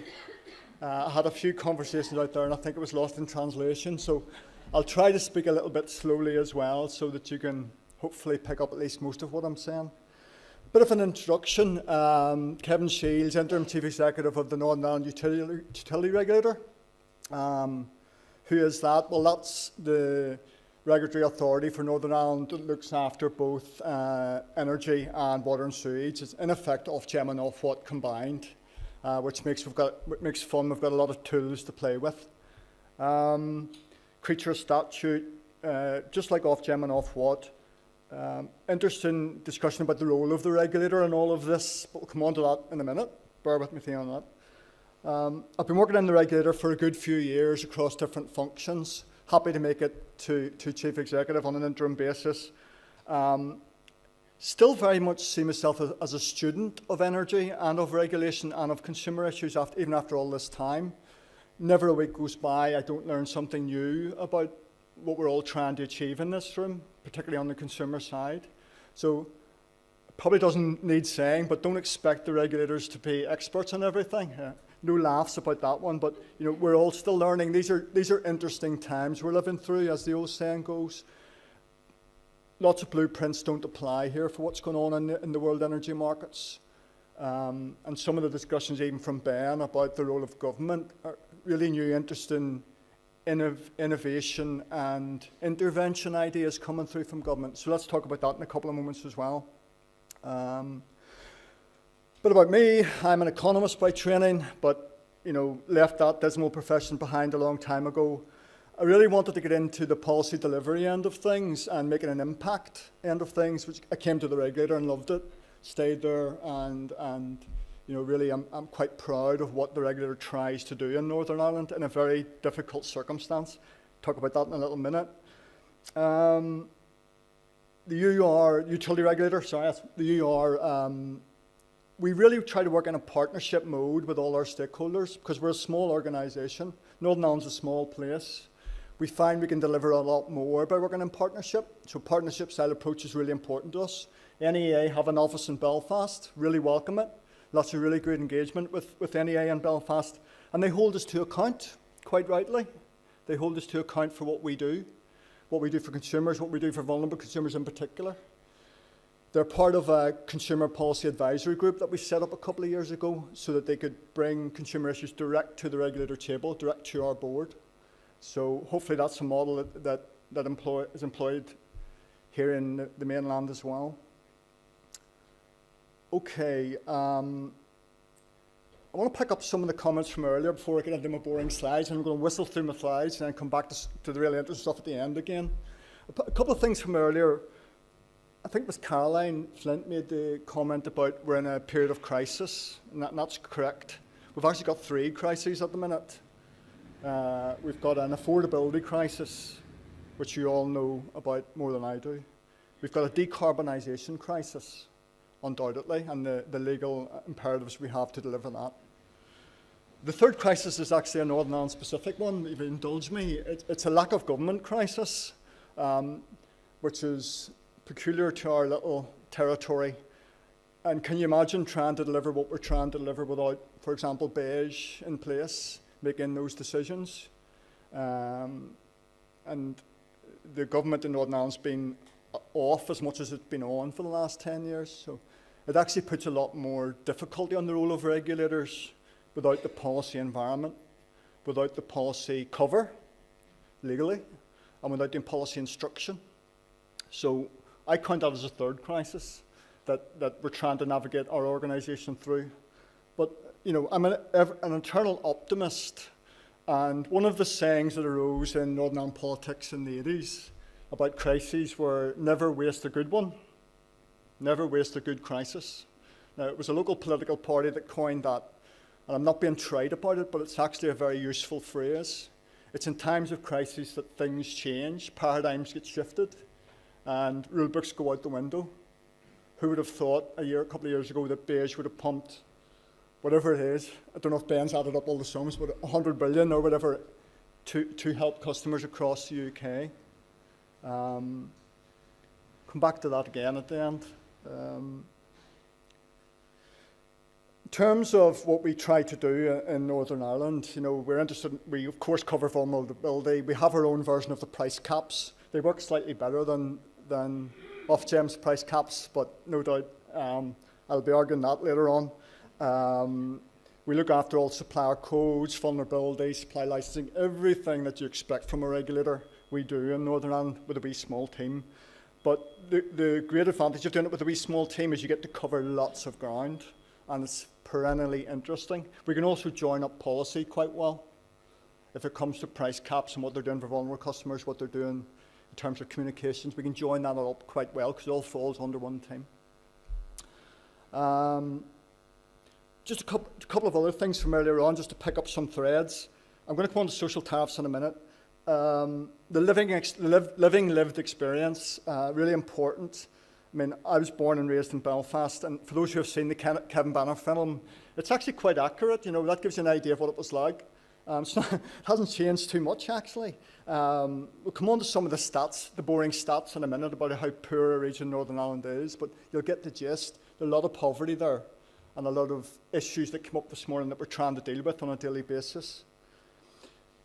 I had a few conversations out there and I think it was lost in translation, so I'll try to speak a little bit slowly as well so that you can hopefully pick up at least most of what I'm saying. Bit of an introduction. Kevin Shiels, Interim Chief Executive of the Northern Ireland Utility Regulator. Who is that? Well, that's the regulatory authority for Northern Ireland that looks after both energy and water and sewage. It's in effect Ofgem and Ofwat combined, which makes we've got a lot of tools to play with. Creature statute, just like Ofgem and Ofwat. Interesting discussion about the role of the regulator and all of this, but we'll come on to that in a minute. Bear with me on that. I've been working in the regulator for a good few years across different functions. Happy to make it to Chief Executive on an interim basis. Still very much see myself as a student of energy and of regulation and of consumer issues even after all this time. Never a week goes by I don't learn something new about what we're all trying to achieve in this room, particularly on the consumer side. So it probably doesn't need saying, but don't expect the regulators to be experts on everything. No laughs about that one, but we're all still learning. These are interesting times we're living through, as the old saying goes. Lots of blueprints don't apply here for what's going on in the world energy markets. And some of the discussions even from Ben about the role of government are really new, interesting innovation and intervention ideas coming through from government. So let's talk about that in a couple of moments as well. But about me, I'm an economist by training, but left that dismal profession behind a long time ago. I really wanted to get into the policy delivery end of things and making an impact end of things, which I came to the regulator and loved it, stayed there, and really I'm quite proud of what the regulator tries to do in Northern Ireland in a very difficult circumstance. Talk about that in a little minute. The UR, utility regulator, the UR, we really try to work in a partnership mode with all our stakeholders because we're a small organisation. Northern Ireland's a small place. We find we can deliver a lot more by working in partnership. So partnership style approach is really important to us. NEA have an office in Belfast, really welcome it. Lots of really good engagement with NEA in Belfast. And they hold us to account, quite rightly. They hold us to account for what we do for consumers, what we do for vulnerable consumers in particular. They're part of a consumer policy advisory group that we set up a couple of years ago so that they could bring consumer issues direct to the regulator table, direct to our board. So hopefully that's a model that is employed here in the mainland as well. Okay, I want to pick up some of the comments from earlier before I get into my boring slides. I'm going to whistle through my slides and then come back to the really interesting stuff at the end again. A couple of things from earlier. I think it was Caroline Flint made the comment about we're in a period of crisis, and that's correct. We've actually got 3 crises at the minute. We've got an affordability crisis, which you all know about more than I do. We've got a decarbonisation crisis, undoubtedly, and the legal imperatives we have to deliver that. The third crisis is actually a Northern Ireland specific one, if you indulge me. It's a lack of government crisis, which is peculiar to our little territory. And can you imagine trying to deliver what we're trying to deliver without, for example, beige in place, making those decisions? And the government in Northern Ireland's been off as much as it's been on for the last 10 years. So it actually puts a lot more difficulty on the role of regulators without the policy environment, without the policy cover, legally, and without the policy instruction. So I count that as a third crisis that we're trying to navigate our organisation through. But, you know, I'm an eternal optimist, and one of the sayings that arose in Northern Ireland politics in the 80s about crises were never waste a good one, never waste a good crisis. Now, it was a local political party that coined that, and I'm not being trite about it, but it's actually a very useful phrase. It's in times of crisis that things change, paradigms get shifted, and rule books go out the window. Who would have thought a couple of years ago that beige would have pumped whatever it is, I don't know if Ben's added up all the sums, but 100 billion or whatever to help customers across the UK. Come back to that again at the end. In terms of what we try to do in Northern Ireland, you know, we're interested, we of course cover vulnerability. We have our own version of the price caps. They work slightly better than Ofgem's price caps, but no doubt I'll be arguing that later on. We look after all supplier codes, vulnerability, supply licensing, everything that you expect from a regulator we do in Northern Ireland with a wee small team. But the great advantage of doing it with a wee small team is you get to cover lots of ground, and it's perennially interesting. We can also join up policy quite well if it comes to price caps and what they're doing for vulnerable customers, what they're doing in terms of communications. We can join that up quite well because it all falls under one team. Just a couple of other things from earlier on, just to pick up some threads. I'm going to come on to social tariffs in a minute. The lived experience, really important. I mean, I was born and raised in Belfast, and for those who have seen the Kevin Banner film, it's actually quite accurate. You know, that gives you an idea of what it was like. It hasn't changed too much, actually. We'll come on to some of the stats, the boring stats in a minute about how poor a region Northern Ireland is, but you'll get the gist. There's a lot of poverty there and a lot of issues that came up this morning that we're trying to deal with on a daily basis.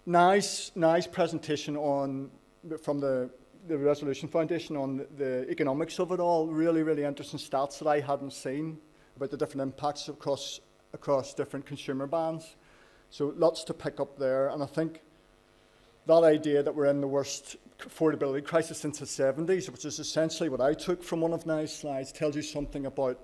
Nice presentation from the Resolution Foundation on the economics of it all. Really, really interesting stats that I hadn't seen about the different impacts across different consumer bands. So lots to pick up there, and I think that idea that we're in the worst affordability crisis since the 70s, which is essentially what I took from one of Niall's slides, tells you something about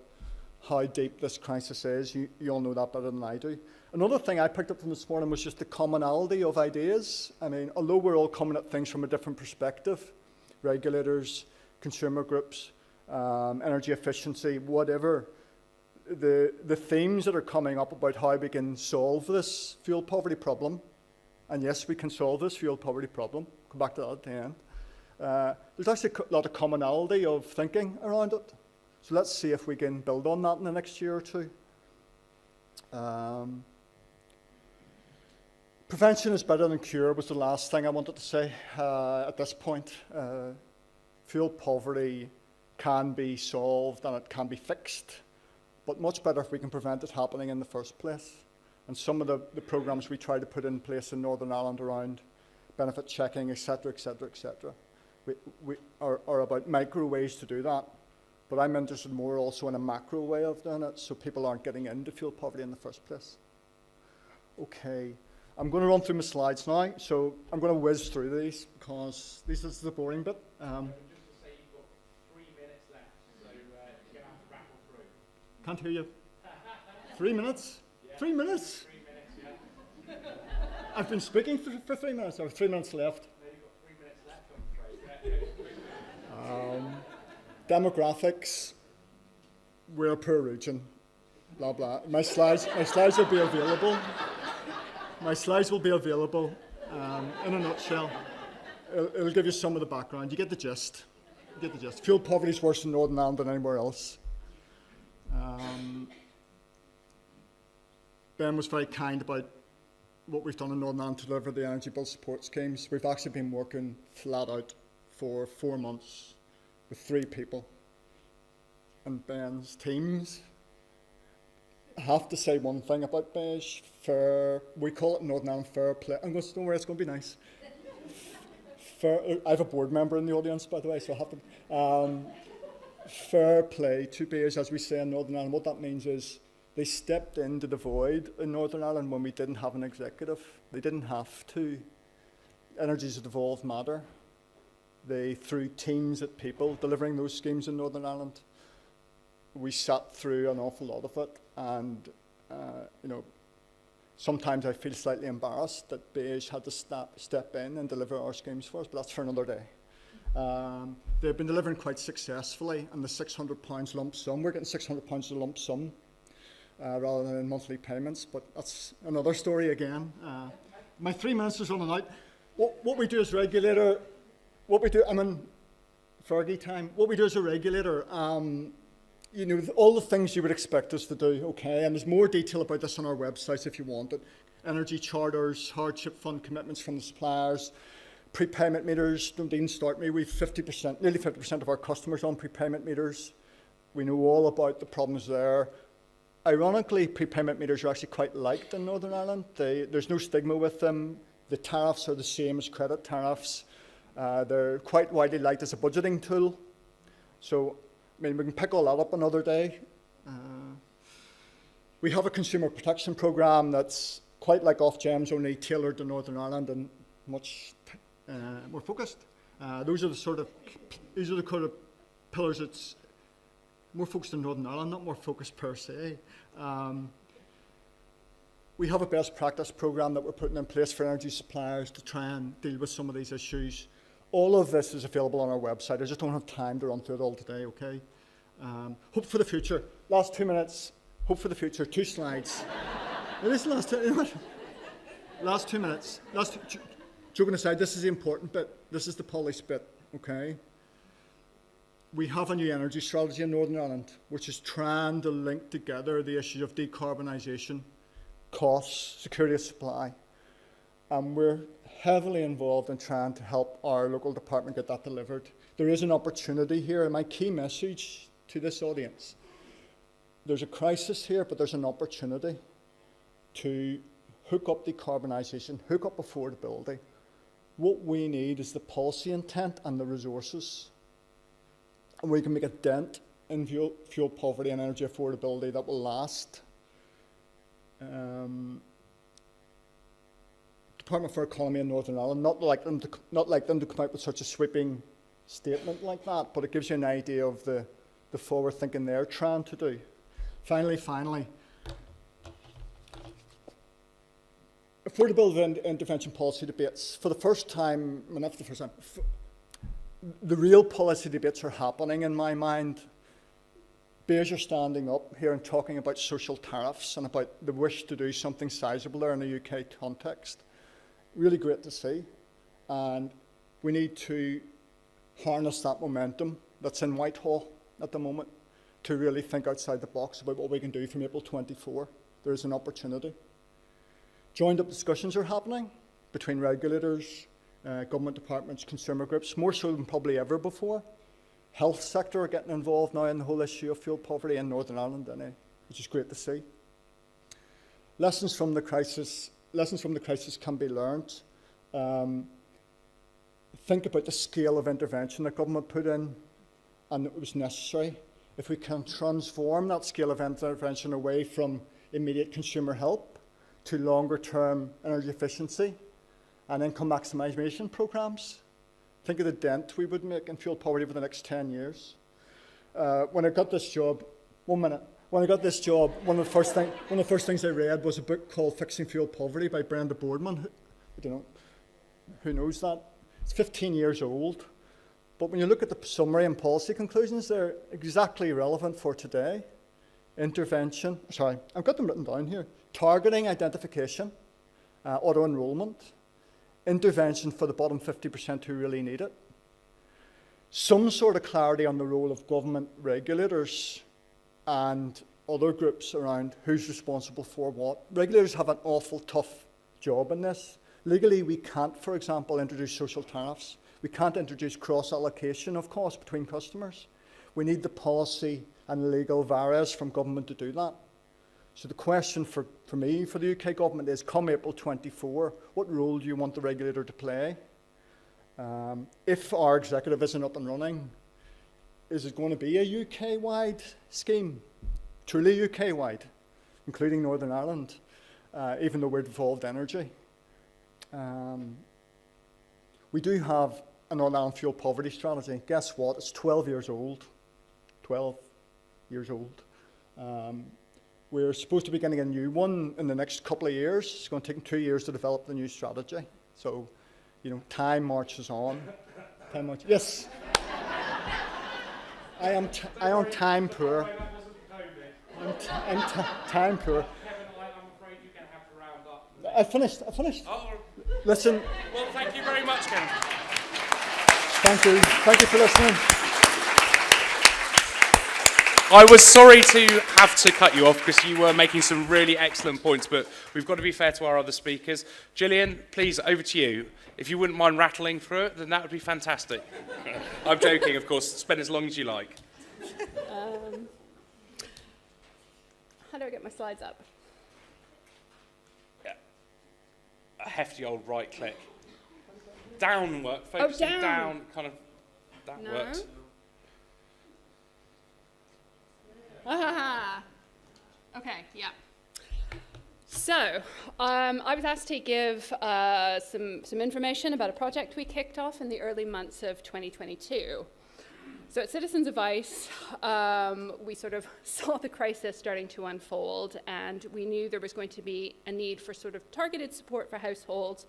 how deep this crisis is. You all know that better than I do. Another thing I picked up from this morning was just the commonality of ideas. I mean, although we're all coming at things from a different perspective, regulators, consumer groups, energy efficiency, whatever, the themes that are coming up about how we can solve this fuel poverty problem, and yes, we can solve this fuel poverty problem, come back to that at the end, there's actually a lot of commonality of thinking around it. So let's see if we can build on that in the next year or two. Prevention is better than cure was the last thing I wanted to say at this point. Fuel poverty can be solved and it can be fixed, but much better if we can prevent it happening in the first place. And some of the programmes we try to put in place in Northern Ireland around benefit checking, etc., we are about micro ways to do that. But I'm interested more also in a macro way of doing it, so people aren't getting into fuel poverty in the first place. Okay, I'm going to run through my slides now, so I'm going to whiz through these because this is the boring bit. Just to say you've got 3 minutes left, so you're going to have to rattle through. Can't hear you. 3 minutes? Yeah. 3 minutes? 3 minutes, yeah. I've been speaking for 3 minutes. I have 3 minutes left. No, you've got 3 minutes left, I'm afraid. Demographics. We're a poor region. Blah blah. My slides will be available. My slides will be available in a nutshell. It'll give you some of the background. You get the gist. Fuel poverty is worse in Northern Ireland than anywhere else. Ben was very kind about what we've done in Northern Ireland to deliver the energy bill support schemes. We've actually been working flat out for 4 months with 3 people and Ben's teams. I have to say one thing about Beige. We call it Northern Ireland fair play. Don't worry, it's going to be nice. I have a board member in the audience, by the way, so I have to. Fair play to Beige, as we say in Northern Ireland. What that means is they stepped into the void in Northern Ireland when we didn't have an executive. They didn't have to. Energies that evolved matter. They threw teams at people delivering those schemes in Northern Ireland. We sat through an awful lot of it, and sometimes I feel slightly embarrassed that Beige had to step in and deliver our schemes for us, but that's for another day. They've been delivering quite successfully, and the £600 lump sum, we're getting £600 as a lump sum rather than in monthly payments, but that's another story again. My 3 minutes is running out. What we do as regulator, I'm in Fergie time. What we do as a regulator, all the things you would expect us to do, okay, and there's more detail about this on our website if you want it. Energy charters, hardship fund commitments from the suppliers, prepayment meters, don't even start me, we've nearly 50% of our customers on prepayment meters. We know all about the problems there. Ironically, prepayment meters are actually quite liked in Northern Ireland. There's no stigma with them. The tariffs are the same as credit tariffs. They're quite widely liked as a budgeting tool. So, we can pick all that up another day. We have a consumer protection programme that's quite like Ofgem's, only tailored to Northern Ireland and much more focused. These are the kind of pillars that's more focused in Northern Ireland, not more focused per se. We have a best practice programme that we're putting in place for energy suppliers to try and deal with some of these issues. All of this is available on our website. I just don't have time to run through it all today, okay? Hope for the future. Last 2 minutes. Hope for the future. 2 slides. Last 2 minutes. Joking aside, this is the important bit. This is the policy bit, okay? We have a new energy strategy in Northern Ireland, which is trying to link together the issues of decarbonisation, costs, security of supply, and we're heavily involved in trying to help our local department get that delivered. There is an opportunity here, and my key message to this audience, there's a crisis here, but there's an opportunity to hook up decarbonisation, hook up affordability. What we need is the policy intent and the resources, and we can make a dent in fuel poverty and energy affordability that will last. Department for Economy in Northern Ireland, not like them to come out with such a sweeping statement like that, but it gives you an idea of the forward thinking they're trying to do. Finally, affordability and intervention policy debates. For the first time, well, not for the first time, the real policy debates are happening in my mind. Beige are standing up here and talking about social tariffs and about the wish to do something sizable there in a UK context. Really great to see, and we need to harness that momentum that's in Whitehall at the moment to really think outside the box about what we can do from April 24. There is an opportunity. Joined-up discussions are happening between regulators, government departments, consumer groups, more so than probably ever before. Health sector are getting involved now in the whole issue of fuel poverty in Northern Ireland, which is great to see. Lessons from the crisis can be learned. Think about the scale of intervention that government put in, and it was necessary. If we can transform that scale of intervention away from immediate consumer help to longer-term energy efficiency and income maximisation programmes, think of the dent we would make in fuel poverty over the next 10 years. When I got this job, one of the first things I read was a book called Fixing Fuel Poverty by Brenda Boardman. I don't know, who knows that? It's 15 years old. But when you look at the summary and policy conclusions, they're exactly relevant for today. Intervention, I've got them written down here. Targeting identification, auto-enrolment, intervention for the bottom 50% who really need it, some sort of clarity on the role of government regulators and other groups around who's responsible for what. Regulators have an awful tough job in this. Legally, we can't, for example, introduce social tariffs. We can't introduce cross-allocation of costs between customers. We need the policy and legal Vyas from government to do that. So the question for me, for the UK government is, come April 24, what role do you want the regulator to play? If our executive isn't up and running, is it going to be a UK-wide scheme? Truly UK-wide, including Northern Ireland, even though we're devolved energy. We do have an Northern fuel poverty strategy. Guess what? It's 12 years old. 12 years old. We're supposed to be getting a new one in the next couple of years. It's going to take them 2 years to develop the new strategy. So, time marches on. Yes. I am time poor. I'm time poor. I finished. Oh, Listen. well, thank you very much, Kevin. Thank you. Thank you for listening. I was sorry to have to cut you off because you were making some really excellent points, but we've got to be fair to our other speakers. Gillian, please, over to you. If you wouldn't mind rattling through it, then that would be fantastic. I'm joking, of course. Spend as long as you like. How do I get my slides up? Yeah. A hefty old right click. Down work, focusing down, kind of, that works. Ah, okay, yeah. So, I was asked to give some information about a project we kicked off in the early months of 2022. So at Citizens Advice, we sort of saw the crisis starting to unfold, and we knew there was going to be a need for sort of targeted support for households,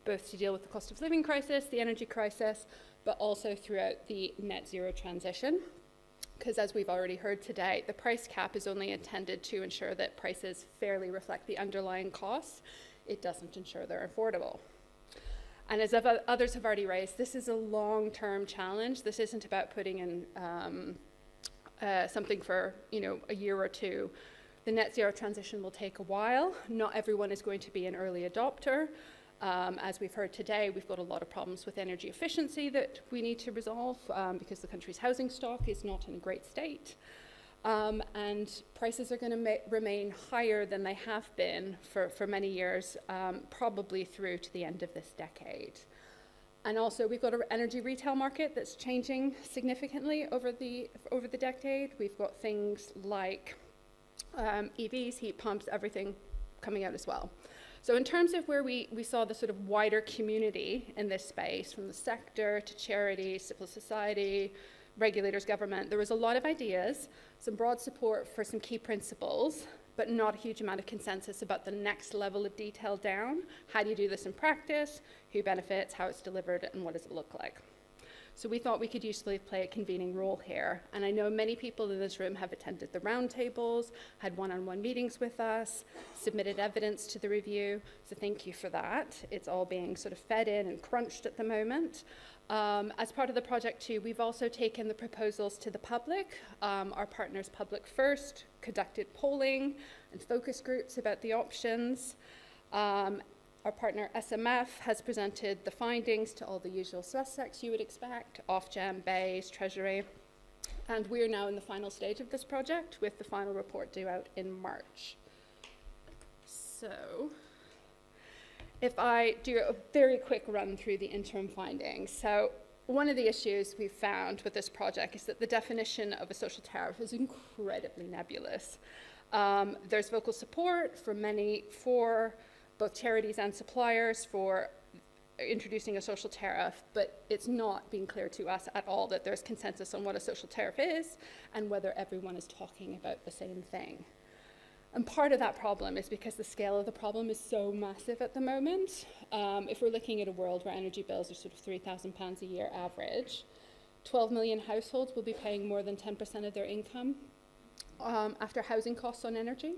both to deal with the cost of living crisis, the energy crisis, but also throughout the net zero transition. Because as we've already heard today, the price cap is only intended to ensure that prices fairly reflect the underlying costs. It doesn't ensure they're affordable. And as others have already raised, this is a long-term challenge. This isn't about putting in something for a year or two. The net zero transition will take a while. Not everyone is going to be an early adopter. As we've heard today, we've got a lot of problems with energy efficiency that we need to resolve because the country's housing stock is not in a great state. And prices are going to remain higher than they have been for many years, probably through to the end of this decade. And also, we've got an energy retail market that's changing significantly over the decade. We've got things like EVs, heat pumps, everything coming out as well. So in terms of where we saw the sort of wider community in this space, from the sector to charities, civil society, regulators, government, there was a lot of ideas, some broad support for some key principles, but not a huge amount of consensus about the next level of detail down. How do you do this in practice? Who benefits? How it's delivered? And what does it look like? So we thought we could usefully play a convening role here. And I know many people in this room have attended the roundtables, had one-on-one meetings with us, submitted evidence to the review. So thank you for that. It's all being sort of fed in and crunched at the moment. As part of the project too, we've also taken the proposals to the public. Our partners Public First conducted polling and focus groups about the options. Our partner SMF has presented the findings to all the usual suspects you would expect, Ofgem, BEIS, Treasury, and we're now in the final stage of this project with the final report due out in March. So, if I do a very quick run through the interim findings. So, one of the issues we've found with this project is that the definition of a social tariff is incredibly nebulous. There's vocal support from many for both charities and suppliers for introducing a social tariff, but it's not being clear to us at all that there's consensus on what a social tariff is and whether everyone is talking about the same thing. And part of that problem is because the scale of the problem is so massive at the moment. If we're looking at a world where energy bills are sort of £3,000 a year average, 12 million households will be paying more than 10% of their income after housing costs on energy.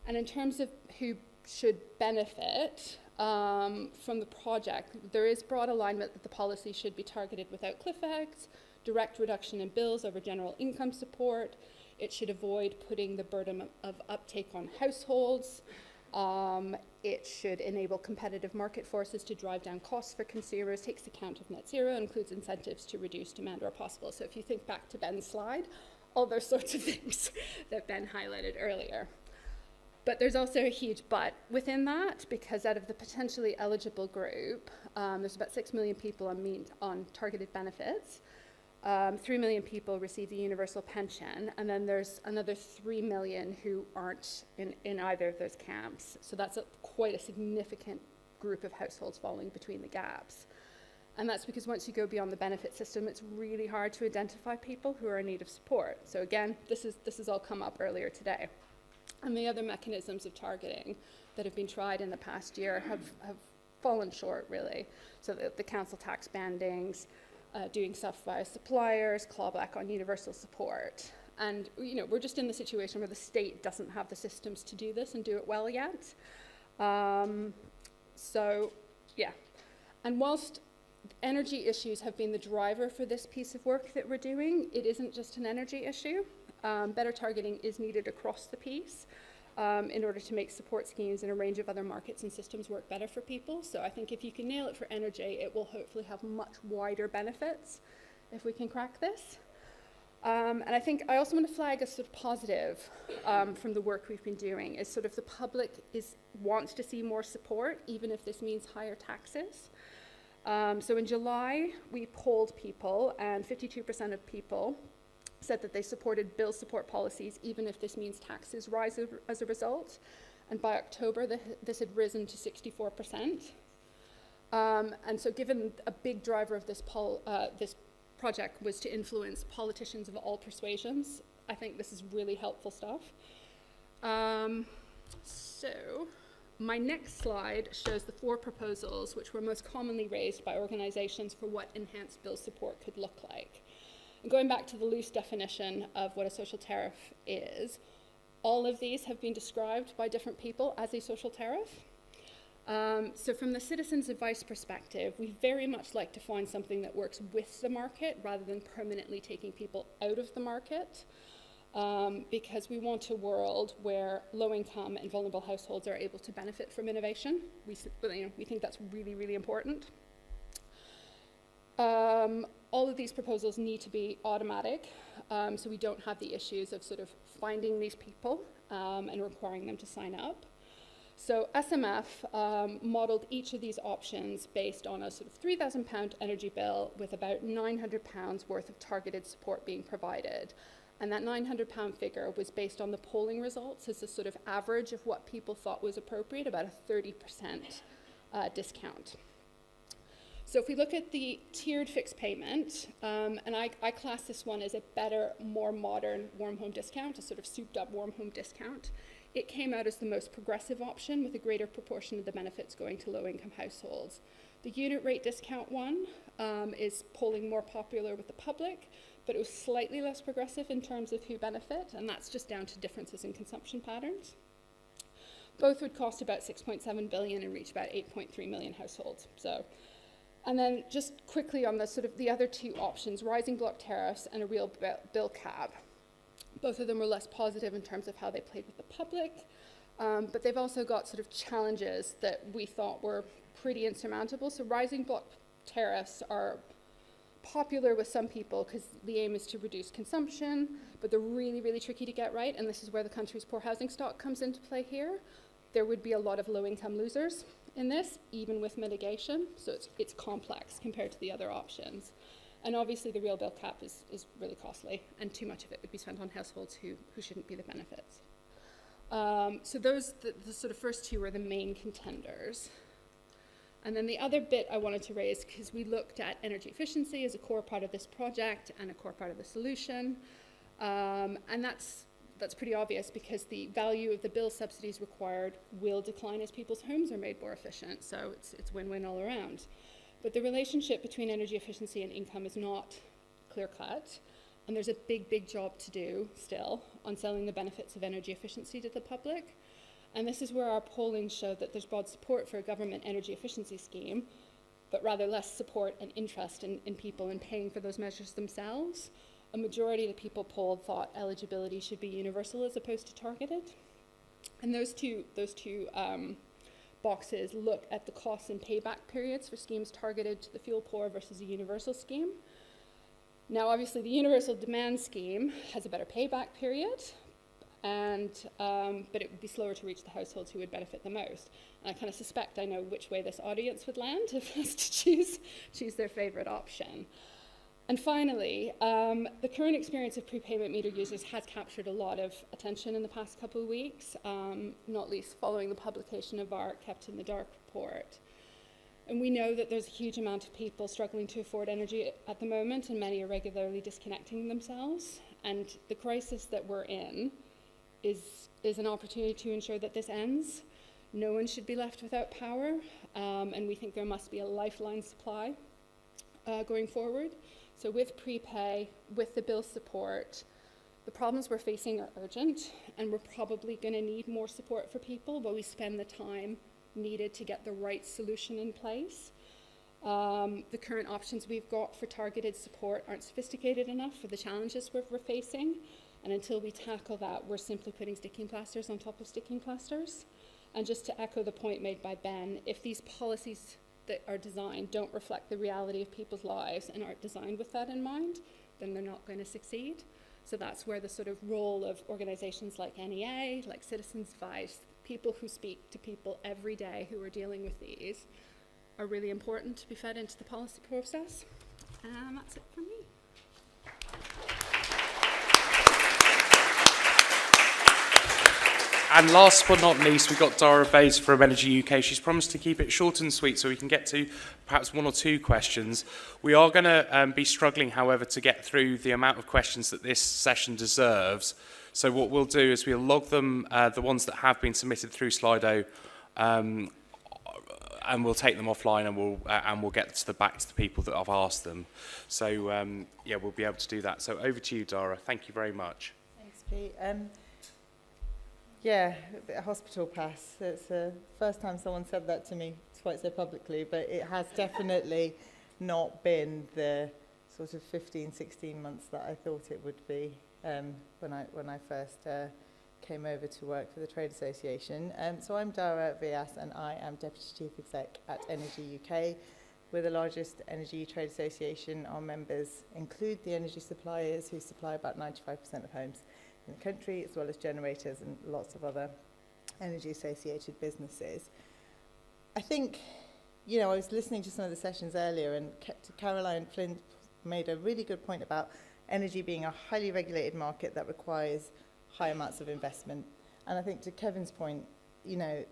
And in terms of who should benefit from the project, there is broad alignment that the policy should be targeted without cliff effects, direct reduction in bills over general income support. It should avoid putting the burden of uptake on households. It should enable competitive market forces to drive down costs for consumers, takes account of net zero, includes incentives to reduce demand where possible. So if you think back to Ben's slide, all those sorts of things that Ben highlighted earlier. But there's also a huge but within that, because out of the potentially eligible group, there's about 6 million people on targeted benefits. 3 million people receive the universal pension, and then there's another 3 million who aren't in either of those camps. So that's quite a significant group of households falling between the gaps. And that's because once you go beyond the benefit system, it's really hard to identify people who are in need of support. So again, this has all come up earlier today. And the other mechanisms of targeting that have been tried in the past year have fallen short, really. So the council tax bandings, doing stuff via suppliers, clawback on universal support. And we're just in the situation where the state doesn't have the systems to do this and do it well yet. So, yeah. And whilst energy issues have been the driver for this piece of work that we're doing, it isn't just an energy issue. Better targeting is needed across the piece in order to make support schemes in a range of other markets and systems work better for people. So I think if you can nail it for energy, it will hopefully have much wider benefits if we can crack this. And I think I also want to flag a sort of positive from the work we've been doing is sort of the public wants to see more support, even if this means higher taxes. So in July, we polled people, and 52% of people said that they supported bill support policies, even if this means taxes rise as a result. And by October, this had risen to 64%. And so given a big driver of this project was to influence politicians of all persuasions, I think this is really helpful stuff. So my next slide shows the 4 proposals which were most commonly raised by organizations for what enhanced bill support could look like. And going back to the loose definition of what a social tariff is, all of these have been described by different people as a social tariff. So from the citizens' advice perspective, we very much like to find something that works with the market rather than permanently taking people out of the market, because we want a world where low-income and vulnerable households are able to benefit from innovation. We think that's really, really important. All of these proposals need to be automatic, so we don't have the issues of sort of finding these people and requiring them to sign up. So SMF modeled each of these options based on a sort of £3,000 energy bill with about £900 worth of targeted support being provided. And that £900 figure was based on the polling results as a sort of average of what people thought was appropriate, about a 30% discount. So if we look at the tiered fixed payment, and I class this one as a better, more modern warm home discount, a sort of souped up warm home discount, it came out as the most progressive option with a greater proportion of the benefits going to low-income households. The unit rate discount one is polling more popular with the public, but it was slightly less progressive in terms of who benefit, and that's just down to differences in consumption patterns. Both would cost about $6.7 billion and reach about 8.3 million households. And then just quickly on the sort of the other 2 options, rising block tariffs and a real bill cap. Both of them were less positive in terms of how they played with the public. But they've also got sort of challenges that we thought were pretty insurmountable. So rising block tariffs are popular with some people because the aim is to reduce consumption, but they're really, really tricky to get right, and this is where the country's poor housing stock comes into play here. There would be a lot of low-income losers in this, even with mitigation, so it's complex compared to the other options. And obviously the real bill cap is really costly, and too much of it would be spent on households who shouldn't be the benefits. So those, the sort of first two were the main contenders. And then the other bit I wanted to raise, because we looked at energy efficiency as a core part of this project and a core part of the solution. And that's pretty obvious because the value of the bill subsidies required will decline as people's homes are made more efficient. So it's win-win all around. But the relationship between energy efficiency and income is not clear-cut. And there's a big, big job to do still on selling the benefits of energy efficiency to the public. And this is where our polling showed that there's broad support for a government energy efficiency scheme, but rather less support and interest in people in paying for those measures themselves. A majority of the people polled thought eligibility should be universal as opposed to targeted. And those two boxes look at the costs and payback periods for schemes targeted to the fuel poor versus a universal scheme. Now, obviously, the universal demand scheme has a better payback period, and but it would be slower to reach the households who would benefit the most. And I kind of suspect I know which way this audience would land if was to choose their favorite option. And finally, the current experience of prepayment meter users has captured a lot of attention in the past couple of weeks, not least following the publication of our Kept in the Dark report. And we know that there's a huge amount of people struggling to afford energy at the moment, and many are regularly disconnecting themselves. And the crisis that we're in is an opportunity to ensure that this ends. No one should be left without power, and we think there must be a lifeline supply going forward. So with prepay, with the bill support, the problems we're facing are urgent, and we're probably going to need more support for people while we spend the time needed to get the right solution in place. The current options we've got for targeted support aren't sophisticated enough for the challenges we're facing, and until we tackle that, we're simply putting sticking plasters on top of sticking plasters. And just to echo the point made by Ben, if these policies that are designed don't reflect the reality of people's lives and aren't designed with that in mind, then they're not going to succeed. So that's where the sort of role of organizations like NEA, like Citizens Vyas, people who speak to people every day who are dealing with these, are really important to be fed into the policy process. And that's it from me. And last but not least, we've got Dhara Vyas from Energy UK. She's promised to keep it short and sweet so we can get to perhaps one or two questions. We are going to be struggling, however, to get through the amount of questions that this session deserves. So what we'll do is we'll log them, the ones that have been submitted through Slido, and we'll take them offline, and we'll get back to the people that have asked them. So yeah, we'll be able to do that. So over to you, Dhara. Thank you very much. Thanks, Pete. Yeah, a hospital pass. It's the first time someone said that to me quite so publicly, but it has definitely not been the sort of 15, 16 months that I thought it would be when I first came over to work for the Trade Association. So I'm Dhara Vyas, and I am Deputy Chief Exec at Energy UK. We're the largest energy trade association. Our members include the energy suppliers, who supply about 95% of homes in the country, as well as generators and lots of other energy-associated businesses. I think, you know, I was listening to some of the sessions earlier, and Caroline Flint made a really good point about energy being a highly regulated market that requires high amounts of investment. And I think to Kevin's point, you know,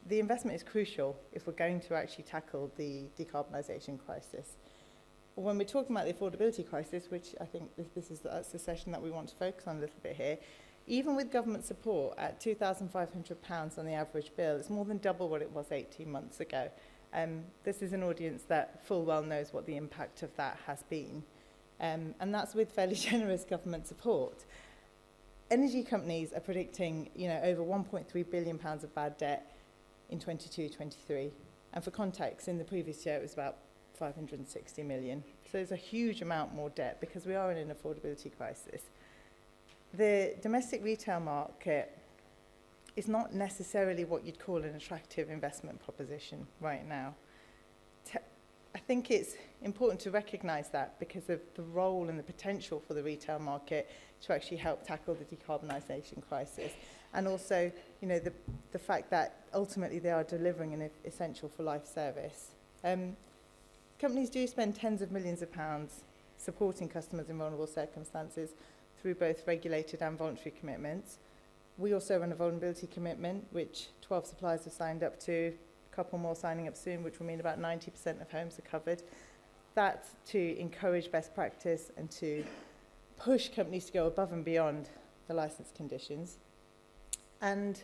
the investment is crucial if we're going to actually tackle the decarbonisation crisis. When we're talking about the affordability crisis, which I think that's the session that we want to focus on a little bit here, even with government support at £2,500 on the average bill, it's more than double what it was 18 months ago. This is an audience that full well knows what the impact of that has been. And that's with fairly generous government support. Energy companies are predicting, you know, over £1.3 billion of bad debt in 22-23. And for context, in the previous year, it was about 560 million. So there's a huge amount more debt because we are in an affordability crisis. The domestic retail market is not necessarily what you'd call an attractive investment proposition right now. I think it's important to recognise that because of the role and the potential for the retail market to actually help tackle the decarbonisation crisis. And also, you know, the fact that ultimately they are delivering an essential for life service. Companies do spend tens of millions of pounds supporting customers in vulnerable circumstances through both regulated and voluntary commitments. We also run a vulnerability commitment, which 12 suppliers have signed up to, a couple more signing up soon, which will mean about 90% of homes are covered. That's to encourage best practice and to push companies to go above and beyond the licence conditions. And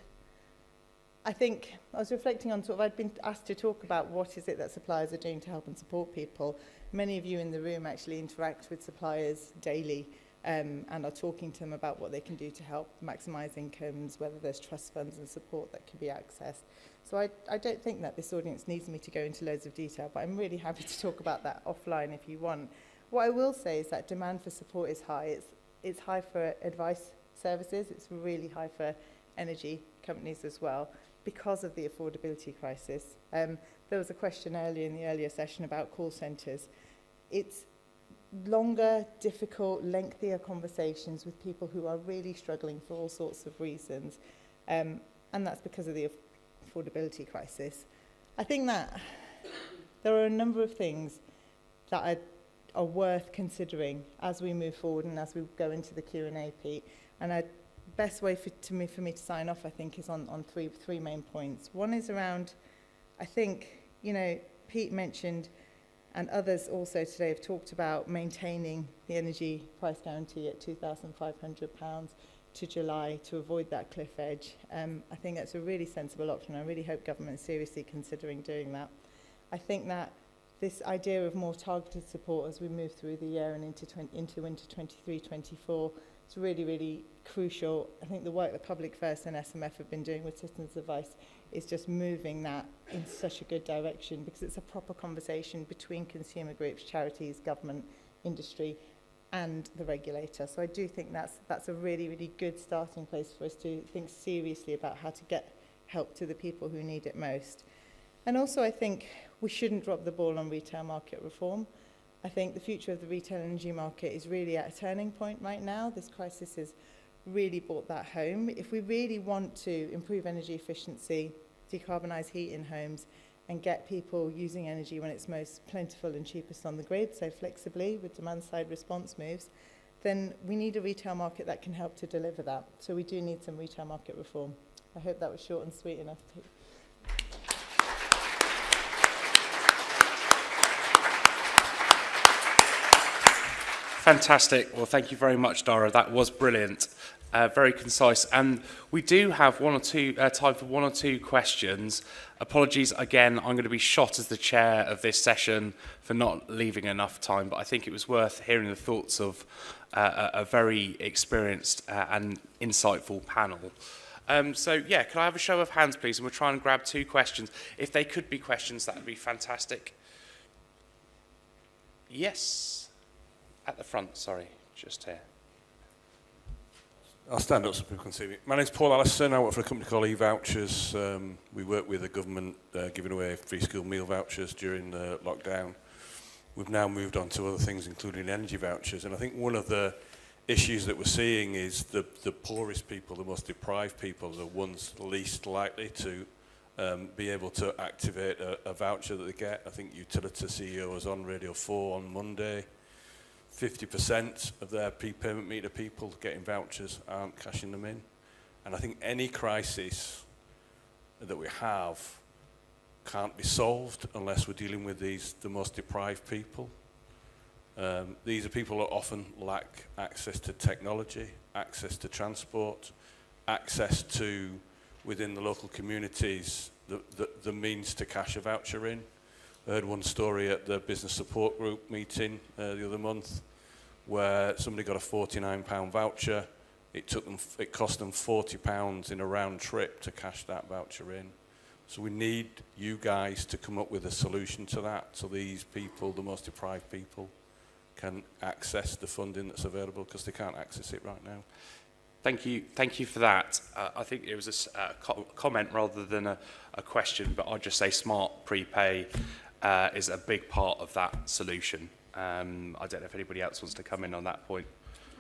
I think I was reflecting on I'd been asked to talk about what is it that suppliers are doing to help and support people. Many of you in the room actually interact with suppliers daily and are talking to them about what they can do to help maximise incomes, whether there's trust funds and support that can be accessed. So I don't think that this audience needs me to go into loads of detail, but I'm really happy to talk about that offline if you want. What I will say is that demand for support is high. It's high for advice services. It's really high for energy companies as well because of the affordability crisis. There was a question earlier in the earlier session about call centres. It's longer, difficult, lengthier conversations with people who are really struggling for all sorts of reasons. And that's because of the affordability crisis. I think that there are a number of things that are worth considering as we move forward and as we go into the Q&A, Pete. And the best way for me to sign off, I think, is on three main points. One is around, I think, you know, Pete mentioned, and others also today have talked about maintaining the energy price guarantee at £2,500 to July to avoid that cliff edge. I think that's a really sensible option. I really hope government is seriously considering doing that. I think that this idea of more targeted support as we move through the year and into winter 23-24 is really, really crucial. I think the work that Public First and SMF have been doing with Citizens Advice is just moving that in such a good direction because it's a proper conversation between consumer groups, charities, government, industry and the regulator. So I do think that's a really, really good starting place for us to think seriously about how to get help to the people who need it most. And also I think we shouldn't drop the ball on retail market reform. I think the future of the retail energy market is really at a turning point right now. This crisis has really brought that home. If we really want to improve energy efficiency, decarbonise heat in homes, and get people using energy when it's most plentiful and cheapest on the grid, so flexibly with demand-side response moves, then we need a retail market that can help to deliver that. So we do need some retail market reform. I hope that was short and sweet enough. Fantastic. Well, thank you very much, Dhara. That was brilliant. Very concise. And we do have time for one or two questions. Apologies again, I'm going to be shot as the chair of this session for not leaving enough time, but I think it was worth hearing the thoughts of a very experienced and insightful panel. So, yeah, can I have a show of hands, please? And we'll try and grab two questions. If they could be questions, that would be fantastic. Yes. At the front, sorry, just here. I'll stand up so people can see me. My name's Paul Allison. I work for a company called e-Vouchers. We work with the government giving away free school meal vouchers during the lockdown. We've now moved on to other things, including energy vouchers. And I think one of the issues that we're seeing is the poorest people, the most deprived people, the ones least likely to be able to activate a voucher that they get. I think Utilita CEO was on Radio 4 on Monday. 50% of their prepayment meter people getting vouchers aren't cashing them in. And I think any crisis that we have can't be solved unless we're dealing with the most deprived people. These are people that often lack access to technology, access to transport, access to, within the local communities, the means to cash a voucher in. I heard one story at the business support group meeting the other month where somebody got a £49 voucher. It cost them £40 in a round trip to cash that voucher in. So we need you guys to come up with a solution to that so these people, the most deprived people, can access the funding that's available because they can't access it right now. Thank you for that. I think it was a comment rather than a question, but I'd just say smart prepay is a big part of that solution. I don't know if anybody else wants to come in on that point.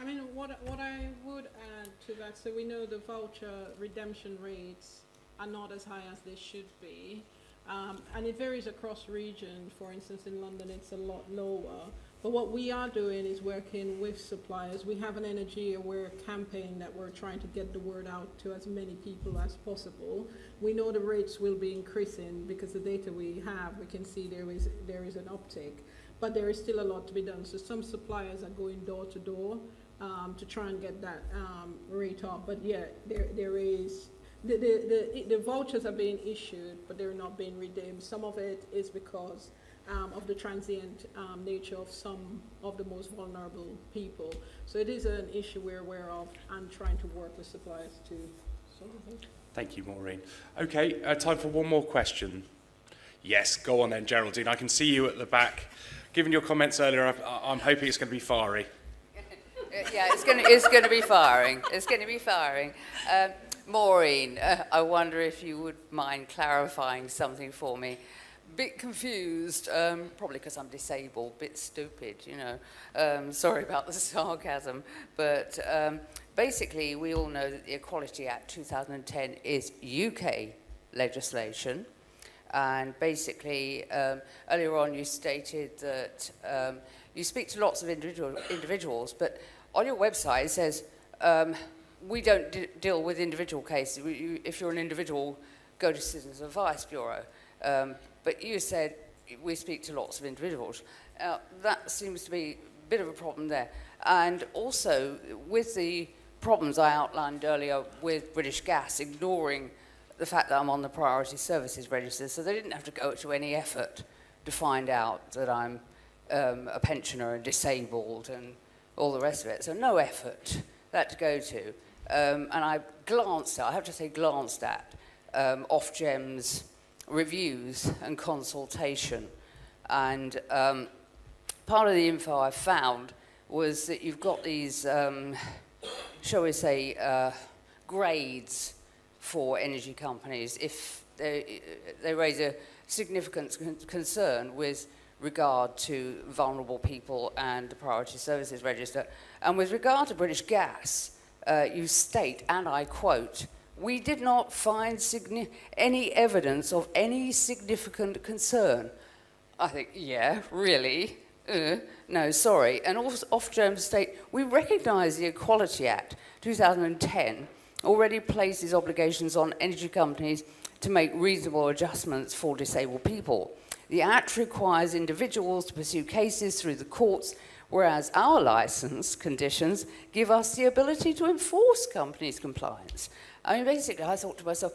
I mean, what I would add to that, so we know the voucher redemption rates are not as high as they should be, and it varies across region. For instance, in London, it's a lot lower. But what we are doing is working with suppliers. We have an energy aware campaign that we're trying to get the word out to as many people as possible. We know the rates will be increasing because the data we have, we can see there is an uptick, but there is still a lot to be done. So some suppliers are going door to door to try and get that rate up. But yeah, there is, the vouchers are being issued, but they're not being redeemed. Some of it is because of the transient nature of some of the most vulnerable people. So it is an issue we're aware of and trying to work with suppliers to solve it. Thank you, Maureen. Okay, time for one more question. Yes, go on then, Geraldine. I can see you at the back. Given your comments earlier, I'm hoping it's going to be fiery. Yeah, it's going to be firing. It's going to be firing. Maureen, I wonder if you would mind clarifying something for me. Bit confused, probably because I'm disabled, bit stupid, you know. Sorry about the sarcasm, but basically we all know that the Equality Act 2010 is UK legislation, and basically earlier on you stated that you speak to lots of individuals, but on your website it says we don't deal with individual cases. If you're an individual, go to Citizens Advice Bureau. But you said we speak to lots of individuals. That seems to be a bit of a problem there. And also, with the problems I outlined earlier with British Gas, ignoring the fact that I'm on the Priority Services Register, so they didn't have to go to any effort to find out that I'm a pensioner and disabled and all the rest of it. So no effort, that to go to. And I have to say glanced at Ofgem's reviews and consultation, and part of the info I found was that you've got these, shall we say, grades for energy companies if they raise a significant concern with regard to vulnerable people and the Priority Services Register. And with regard to British Gas, you state, and I quote, "We did not find any evidence of any significant concern." I think, yeah, really? No, sorry. And also Ofgem state, "We recognise the Equality Act 2010 already places obligations on energy companies to make reasonable adjustments for disabled people. The Act requires individuals to pursue cases through the courts, whereas our licence conditions give us the ability to enforce companies' compliance." I mean, basically, I thought to myself,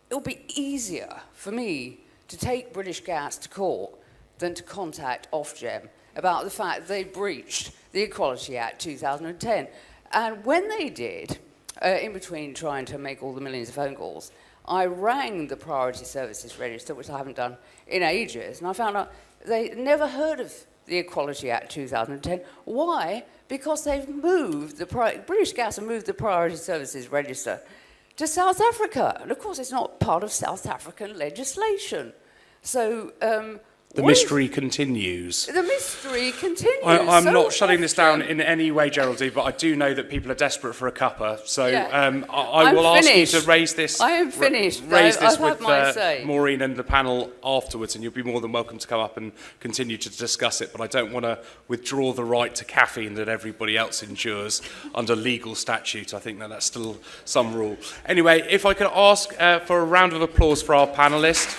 it'll be easier for me to take British Gas to court than to contact Ofgem about the fact they breached the Equality Act 2010. And when they did, in between trying to make all the millions of phone calls, I rang the Priority Services Register, which I haven't done in ages, and I found out they never heard of the Equality Act 2010. Why? Because they've moved, British Gas have moved the Priority Services Register to South Africa. And of course, it's not part of South African legislation. So The mystery continues. The mystery continues. I'm so not shutting this down often. in any way, Geraldine, but I do know that people are desperate for a cuppa. So Yeah. I will I'm ask finished. you to raise this. I am finished. Raise this I've had with my say. Maureen and the panel afterwards, and you'll be more than welcome to come up and continue to discuss it. But I don't want to withdraw the right to caffeine that everybody else endures under legal statute. I think that that's still some rule. Anyway, if I could ask for a round of applause for our panellists.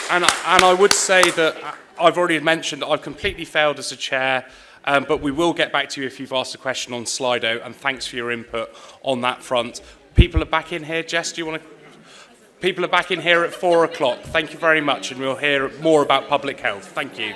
And I would say that I've already mentioned that I've completely failed as a chair, but we will get back to you if you've asked a question on Slido, and thanks for your input on that front. People are back in here. Jess, do you want to? People are back in here at 4 o'clock. Thank you very much, and we'll hear more about public health. Thank you.